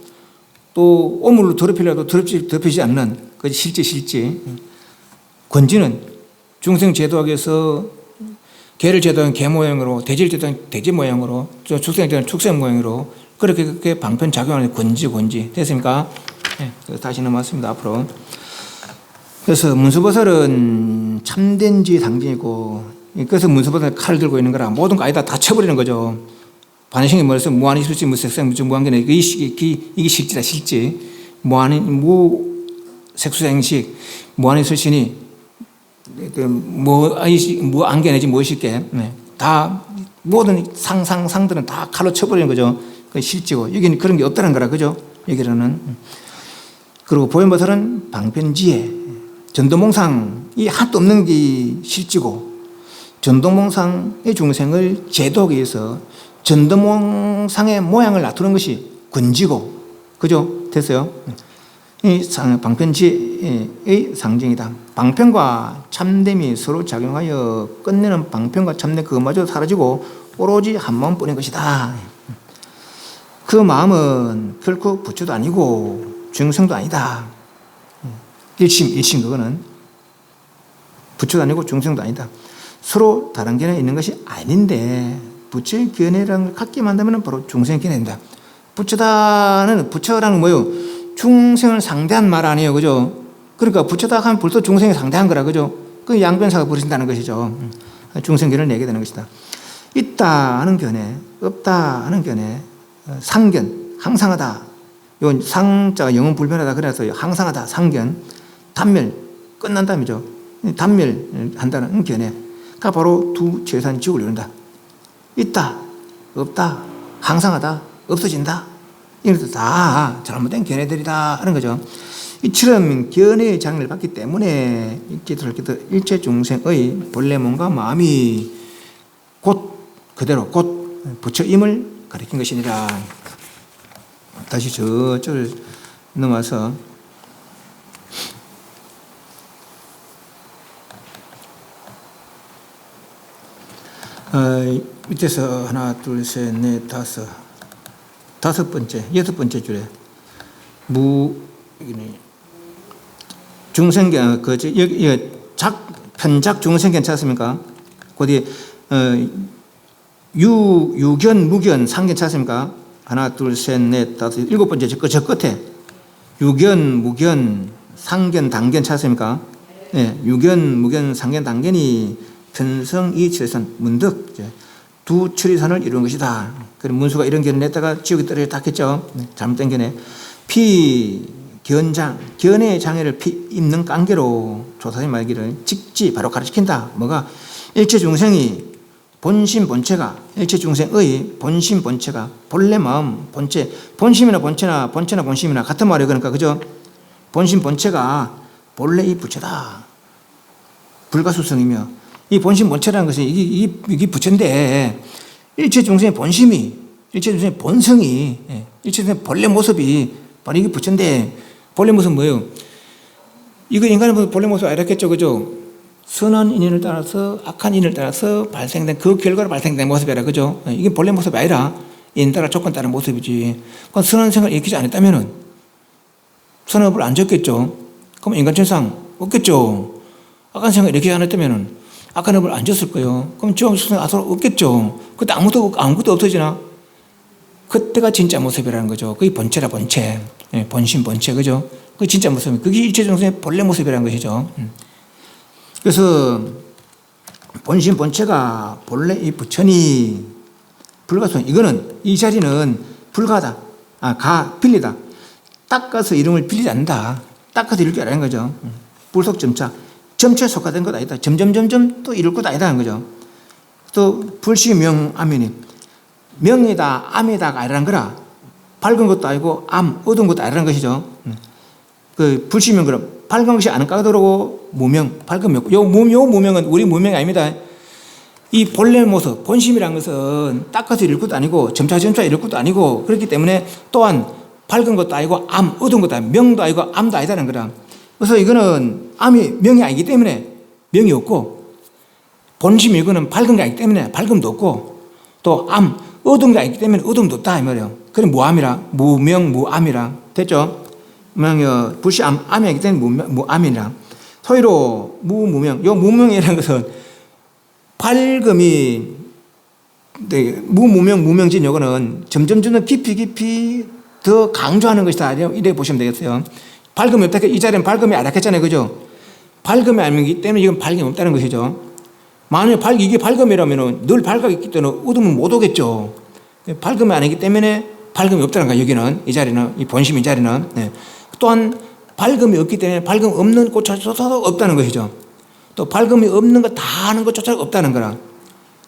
또 오물로 더럽히려도 더럽히지 않는 그 실지. 권지는 중생 제도학에서 개를 제도한 개 모양으로, 돼지를 제도한 돼지 모양으로, 축생을 제도한 축생 모양으로 그렇게 방편 작용하는 권지. 됐습니까? 네, 다시 넘어왔습니다. 앞으로. 그래서 문수보살은 참된 지의 상징이고 그래서 문수보살은 칼을 들고 있는 거라 모든 거 아니다 다 쳐버리는 거죠. 반야신경이 뭐래서 무한이술지 무색생 무한견해 이게 실지다 실지. 무색수생식 무한이술신이 무안견해지 무엇일게. 네. 다 모든 상들은 다 칼로 쳐버리는 거죠. 그 실지고 여기는 그런 게 없다는 거라 그죠? 여기로는. 그리고 보현보살은 방편지혜, 전도몽상이 하나도 없는 게 실지고 전도몽상의 중생을 제도하기 위해서 전도몽상의 모양을 놔두는 것이 권지고 그죠? 됐어요? 이 방편지혜의 상징이다. 방편과 참됨이 서로 작용하여 끝내는 방편과 참됨 그것마저 사라지고 오로지 한 마음뿐인 것이다. 그 마음은 결코 부처도 아니고 중생도 아니다. 일심 그거는 부처도 아니고 중생도 아니다. 서로 다른 견해가 있는 것이 아닌데 부처의 견해라는 걸 갖게 만들면 바로 중생의 견해입니다. 부처라는 뭐예요? 중생을 상대한 말 아니에요, 그죠? 그러니까 부처다 하면 벌써 중생을 상대한 거라, 그죠? 그 양변사가 벌어진다는 것이죠. 중생 견해를 내게 되는 것이다. 있다 하는 견해, 없다 하는 견해, 상견, 항상하다. 요 상자가 영은 불변하다 그래서 항상하다 상견, 단멸 끝난다음이죠. 단멸한다는 견해가 바로 두 최산지옥을 이룬다. 있다, 없다, 항상하다, 없어진다. 이것도 다 잘못된 견해들이다 하는 거죠. 이처럼 견해의 장애를 받기 때문에 일체 중생의 본래 몸과 마음이 곧 그대로 곧 부처임을 가리킨 것이니라. 다시 저쪽을 넘어서 밑에서 하나, 둘, 셋, 넷, 다섯 번째, 여섯 번째 줄에 중생견 여기 편작 중생견 찾습니까? 거기 유견, 무견, 상견 찾습니까? 하나, 둘, 셋, 넷, 다섯, 일곱 번째 저 끝에 유견, 무견, 상견, 단견 찾습니까? 네, 유견, 무견, 상견, 단견이 편성 이치선 문득 두 출이선을 이루는 것이다. 그럼 문수가 이런 견을 냈다가 지옥에 떨어져 닿겠죠. 잘못된 견해. 견장, 견해의 장애를 입는 깡개로 조사님 말기를 직지 바로 가르치킨다. 뭐가? 일체 중생이 본심 본체가 일체 중생의 본심 본체가 본래 마음 본체 본심이나 본심이나 같은 말이에요. 그러니까 그죠? 본심 본체가 본래 이 부처다. 불가수성이며 이 본심 본체라는 것은 이게 부처인데 일체 중생의 본심이 일체 중생의 본성이 일체 중생의 본래 모습이 바로 이게 부처인데 본래 모습은 뭐예요? 이거 인간의 본래 모습 알았겠죠, 그죠? 선한 인연을 따라서 악한 인연을 따라서 발생된 그 결과로 발생된 모습이라, 그죠? 이게 본래 모습이 아니라 인 따라 조건 따른 모습이지. 그럼 선한 생각을 일으키지 않았다면은 선업을 안 졌겠죠. 그럼 인간천상 없겠죠. 악한 생각을 일으키지 않았다면은 악한 업을 안 졌을 거예요. 그럼 지옥천상 아소로 없겠죠. 그때 아무것도 없어지나? 그때가 진짜 모습이라는 거죠. 그게 본체라, 본체. 본심, 본체, 그죠? 그게 진짜 모습이. 그게 일체 중생의 본래 모습이라는 것이죠. 그래서 본심, 본체가 본래 이 부처니 불가소용. 이거는 이 자리는 불가다. 빌리다. 닦아서 이름을 빌리지 않는다. 닦아서 이룰 게 아니라는 거죠. 불속점차. 점차에 속하된 것 아니다. 점점점점 또 이룰 것 아니다 하는 거죠. 또 불시명 암이니 명이다 암이다가 아니라는 거라. 밝은 것도 아니고 어두운 것도 아니라는 것이죠. 그 불시명 그럼 밝은 것이 안 까다로고 무명 밝은 명. 요 무명은 우리 무명이 아닙니다. 이 본래 모습 본심이라는 것은 닦아서 이룰 것도 아니고 점차 이룰 것도 아니고 그렇기 때문에 또한 밝은 것도 아니고 어두운 것도 아니고 명도 아니고 암도 아니다는 거라. 그래서 이거는 명이 아니기 때문에 명이 없고 본심 이거는 밝은 게 아니기 때문에 밝음도 없고 또 어두운 게 아니기 때문에 어둠도 없다 이 말이에요. 그래 무암이라 무명 무암이라 됐죠? 불시 암이 아니기 때문에 무암이라 소위로 무명. 요 무명이라는 것은 밝음이 무명진 요거는 점점 깊이 더 강조하는 것이다 이래 보시면 되겠어요. 밝음이 없다. 이 자리는 밝음이 아락했잖아요. 그죠? 밝음이 아니기 때문에 이건 밝음이 없다는 것이죠. 만약에 이게 밝음이라면 늘 밝았기 때문에 어둠은 못 오겠죠. 밝음이 아니기 때문에 밝음이 없다는 거예요. 여기는 이 자리는 이 본심 이 자리는 또한 밝음이 없기 때문에 밝음 없는 곳조차도 없다는 것이죠. 또 밝음이 없는 거 다 하는 것조차 없다는 거라.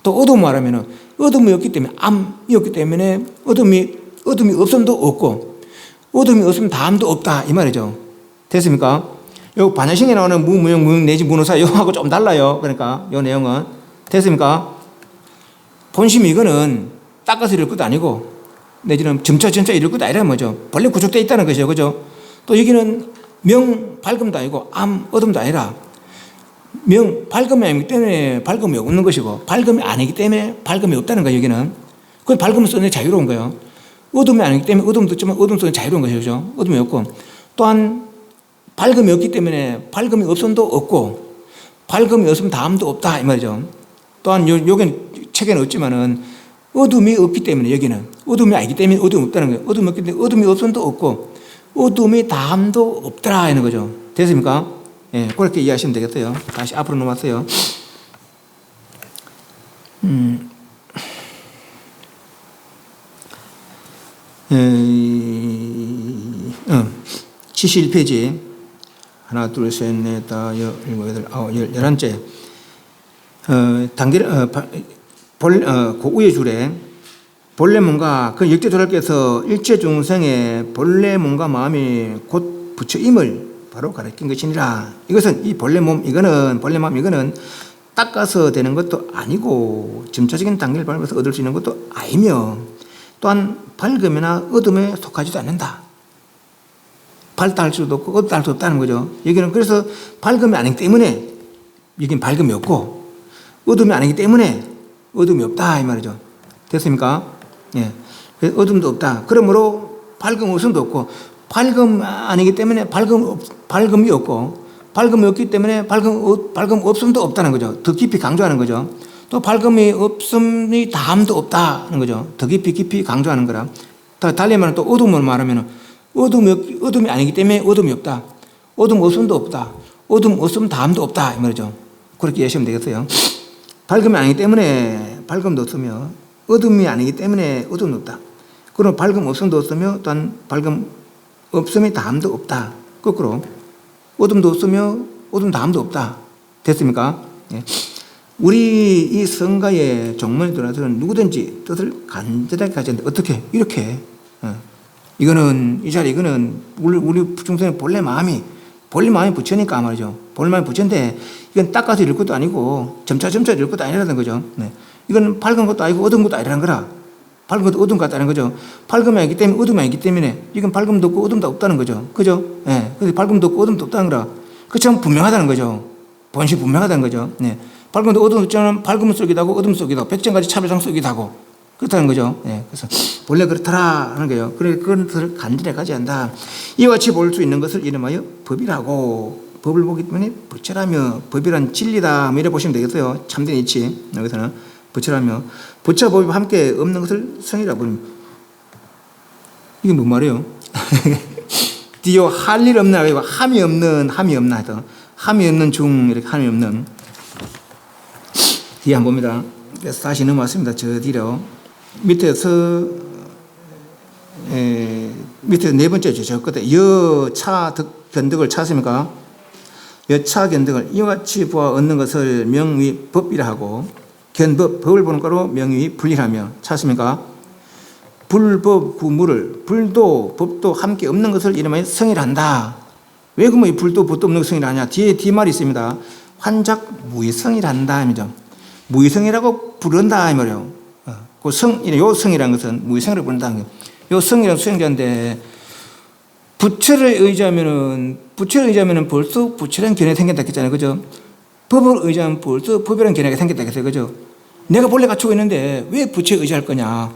또 어둠 말하면은 어둠이 없기 때문에 암이 없기 때문에 어둠이 없음도 없고 어둠이 없으면 다음도 없다 이 말이죠. 됐습니까? 요 반야신에 나오는 무명 내지 무노사 요하고 좀 달라요. 그러니까 요 내용은 됐습니까? 본심 이거는 닦아서 이룰 것도 아니고 내지는 점차 이룰 것도 아니라는 거죠. 본래 구축되어 있다는 것이죠. 그죠? 또 여기는 밝음도 아니고 어둠도 아니라 밝음이 아니기 때문에 밝음이 없는 것이고 밝음이 아니기 때문에 밝음이 없다는 거예요. 여기는 그 밝음을 쓰는 자유로운 거예요. 어둠이 아니기 때문에 어둠도 있지만 어둠 속에 자유로운 것이죠. 어둠이 없고 또한 밝음이 없기 때문에 밝음이 없음도 없고 밝음이 없으면 다음도 없다 이 말이죠. 또한 여기는 책에는 없지만은 어둠이 없기 때문에 여기는 어둠이 아니기 때문에 어둠이 없다는 거예요. 어둠이 없기 때문에 어둠이 없음도 없고 어둠이 다음도 없더라 하는 거죠. 됐습니까? 그렇게 이해하시면 되겠어요. 다시 앞으로 넘어왔어요. 71페이지. 하나, 둘, 셋, 넷, 다, 여, 일곱, 여덟, 아홉, 열, 11째. 그 위에 줄에 본래 몸과 그 역대조랄께서 일체 중생의 본래 몸과 마음이 곧 부처임을 바로 가르친 것이니라. 이것은 이 본래 몸, 본래 마음, 이거는 닦아서 되는 것도 아니고 점차적인 단계를 밟아서 얻을 수 있는 것도 아니며 또한 밝음이나 어둠에 속하지도 않는다. 밝다 할 수도 없고 어둡다 할 수 없다는 거죠. 여기는 그래서 밝음이 아니기 때문에 여기는 밝음이 없고 어둠이 아니기 때문에 어둠이 없다 이 말이죠. 됐습니까? 예. 어둠도 없다. 그러므로 밝음 없음도 없고 밝음 아니기 때문에 밝음이 없고 밝음이 없기 때문에 밝음 없음도 없다는 거죠. 더 깊이 강조하는 거죠. 또 밝음이 없음이 다함도 없다는 거죠. 더 깊이 강조하는 거라. 달리 말하면 또 어둠을 말하면 어둠이 아니기 때문에 어둠이 없다. 어둠 없음도 없다. 어둠 없음 다함도 없다 이 말이죠. 그렇게 이해하시면 되겠어요. 밝음이 아니기 때문에 밝음도 없으며 어둠이 아니기 때문에 어둠도 없다. 그럼 밝음 없음도 없으며 또한 밝음 없음이 다함도 없다. 거꾸로 어둠도 없으며 어둠 다함도 없다. 됐습니까? 예. 우리 이 성가의 종문에 들어서는 누구든지 뜻을 간절하게 가졌는데 어떻게 이렇게 이거는 우리 중생의 본래 마음이 부처니까 말이죠. 본래 마음이 부처인데 이건 닦아서 이럴 것도 아니고 점차 이럴 것도 아니라는 거죠. 네. 이건 밝은 것도 아니고 어두운 것도 아니라는 거라. 밝은 것도 어두운 것 같다는 거죠. 밝음이 아니기 때문에 어둠이 아니기 때문에 이건 밝음도 없고 어둠도 없다는 거죠. 그죠? 예. 그래서 밝음도 없고 어둠도 없다는 거라. 그처럼 분명하다는 거죠. 본시 분명하다는 거죠. 네. 밝음도 어둠도 없지만 밝음은 쏘기도 하고 어둠은 쏘기도 하고 백정가지 차별상 쏘기도 하고 그렇다는 거죠. 예. 그래서 본래 그렇더라 하는 거예요. 그래 그런 것을 간절히 가져야 한다. 이와 같이 볼 수 있는 것을 이름하여 법이라고. 법을 보기 때문에 부처라며 법이란 진리다. 이래 보시면 되겠어요. 참된 이치. 여기서는 부처라며 부처 법이 함께 없는 것을 성이라고 부릅니다. 이게 뭔 말이에요? 뒤에 할 일 없나 아니고 함이 없나 해서 함이 없는 중 이렇게 함이 없는 뒤에 한번 봅니다. 그래서 다시 넘어왔습니다. 저 뒤로 밑에 네 번째죠. 저 끝에 여차 견득을 찾습니까? 여차 견득을 이와 같이 보아 얻는 것을 명의 법이라 하고 법을 보는 거로 명의 불리하며 찾습니까? 불법 구물을 불도 법도 함께 없는 것을 이름하여 성이라 한다. 왜 그러면 이 불도 법도 없는 성이라 하냐? 뒤에 뒷말이 있습니다. 환작 무의성이라 한다. 무의성이라고 부른다 이 말이에요. 그 요 성이라는 것은 무의성으로 부른다는 거예요. 요 성이라는 수행자인데 부처를 의지하면은 벌써 부처라는 견해가 생긴다 했잖아요. 그죠? 법을 의지하면 벌써 법이라는 견해가 생겼다 했어요. 그죠? 내가 본래 갖추고 있는데 왜 부처에 의지할 거냐?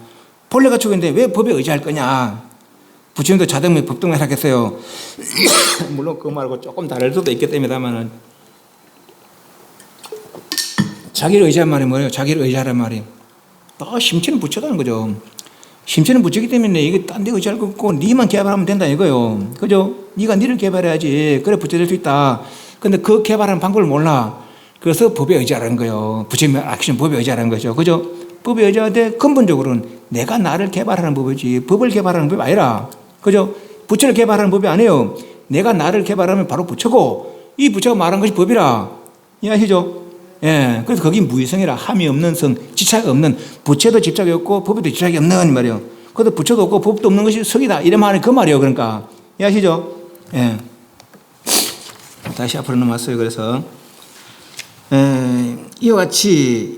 본래 갖추고 있는데 왜 법에 의지할 거냐? 부처님도 자등의 법등을 하겠어요. 물론 그 말하고 조금 다를 수도 있겠답니다만은 자기를 의지한 말이 뭐예요? 자기를 의지하란 말이 심체는 부처다는 거죠. 심체는 부처이기 때문에 이게 딴 데 의지할 거 없고 니만 개발하면 된다 이거요. 그죠? 니가 니를 개발해야지. 그래 부처 될 수 있다. 근데 그 개발하는 방법을 몰라. 그래서 법에 의지하라는 거예요. 부처님이 아시는 법에 의지하라는 거죠. 그죠? 법에 의지하는데 근본적으로는 내가 나를 개발하는 법이지 법을 개발하는 법이 아니라. 그죠? 부처를 개발하는 법이 아니에요. 내가 나를 개발하면 바로 부처고 이 부처가 말한 것이 법이라. 이해하시죠? 예. 그래서 거기 무의성이라 함이 없는 성, 지착이 없는 부처도 집착이 없고 법에도 지착이 없는 말이에요. 그래도 부처도 없고 법도 없는 것이 성이다. 이런 말이 그 말이에요. 그러니까. 이해하시죠? 예. 다시 앞으로 넘어왔어요. 그래서 이와 같이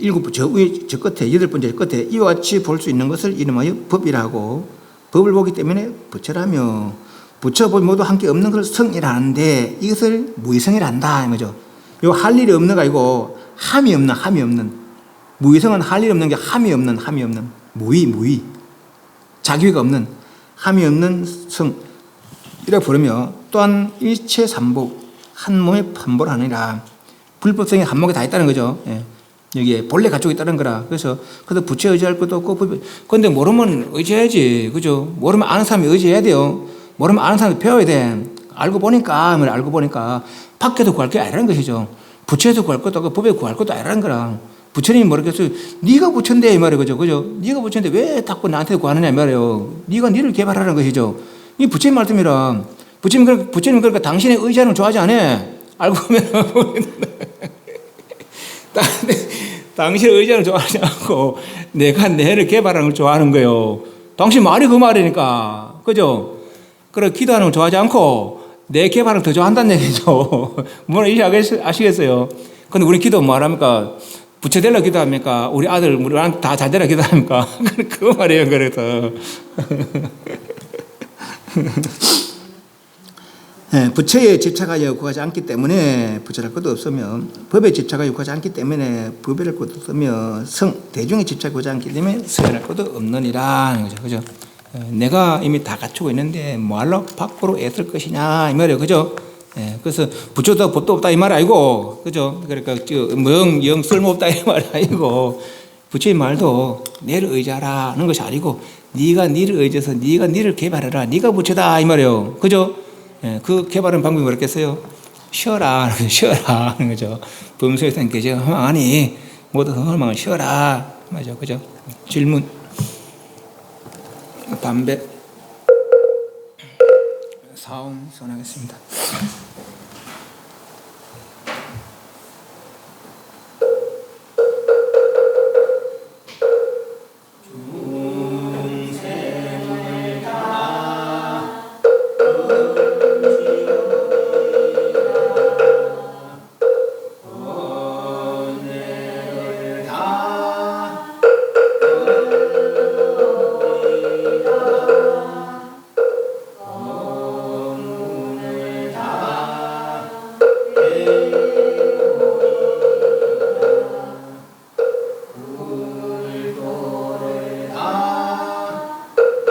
저 끝에 여덟 번째 끝에 이와 같이 볼 수 있는 것을 이름하여 법이라고 법을 보기 때문에 부처라며 부처 법 모두 함께 없는 것을 성이라 하는데 이것을 무의성이라 한다 이 거죠. 요 할 일이 없는 거 아니고 함이 없는 무의성은 할 일 없는 게 함이 없는 무의 자기가 없는 함이 없는 성 이라 부르며 또한 일체 삼복 한 몸에 판보라니라 불법성이 한 몸에 다 있다는 거죠. 예. 여기에 본래 갖추고 있다는 거라. 그래서 부처에 의지할 것도 없고 그런데 모르면 의지해야지. 그죠? 모르면 아는 사람이 의지해야 돼요. 모르면 아는 사람이 배워야 돼. 알고 보니까 밖에서 구할 게 아니라는 것이죠. 부처에서 구할 것도 없고 법에 구할 것도 아니라는 거라. 부처님이 모르겠어요. 네가 부처인데 이 말이에요. 그죠? 네가 부처인데 왜 자꾸 나한테 구하느냐 이 말이에요. 네가 니를 개발하라는 것이죠. 이 부처님 말씀이라 부처님 그러니까 당신의 의지하는 걸 좋아하지 않아. 알고 보면 당신의 의지하는 걸 좋아하지 않고 내가 내를 개발하는 걸 좋아하는 거예요. 당신 말이 그 말이니까. 그죠? 그래 기도하는 걸 좋아하지 않고 내 개발을 더 좋아한다는 얘기죠. 물론 이제 아시겠어요? 근데 우리 기도 뭐 하랍니까? 부처 되려 기도합니까? 우리 아들, 우리 아들 다 잘 되려 기도합니까? 그 말이에요, 그래서. 네, 부처에 집착하여 구하지 않기 때문에 부처를 것도 없으며, 법에 집착하여 구하지 않기 때문에 법을 것도 없으며, 대중에 집착하지 않기 때문에 성현할 것도 없느니라. 거죠. 그죠? 내가 이미 다 갖추고 있는데 뭐하러 밖으로 애쓸 것이냐 이 말이에요. 그죠? 그래서 부처도 법도 없다 이 말 아니고, 그죠? 그러니까 영 쓸모없다 이 말 아니고, 부처의 말도 내를 의지하라는 것이 아니고 네가 니를 의지해서 네가 니를 개발해라. 네가 부처다 이 말이에요. 그죠? 그 개발하는 방법이 뭐랬겠어요? 쉬어라. 쉬어라 하는 거죠. 범수에서는 계제 허망하니 모두 허망을 쉬어라. 맞아. 그죠? 질문. 담배. 사움 선하겠습니다.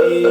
이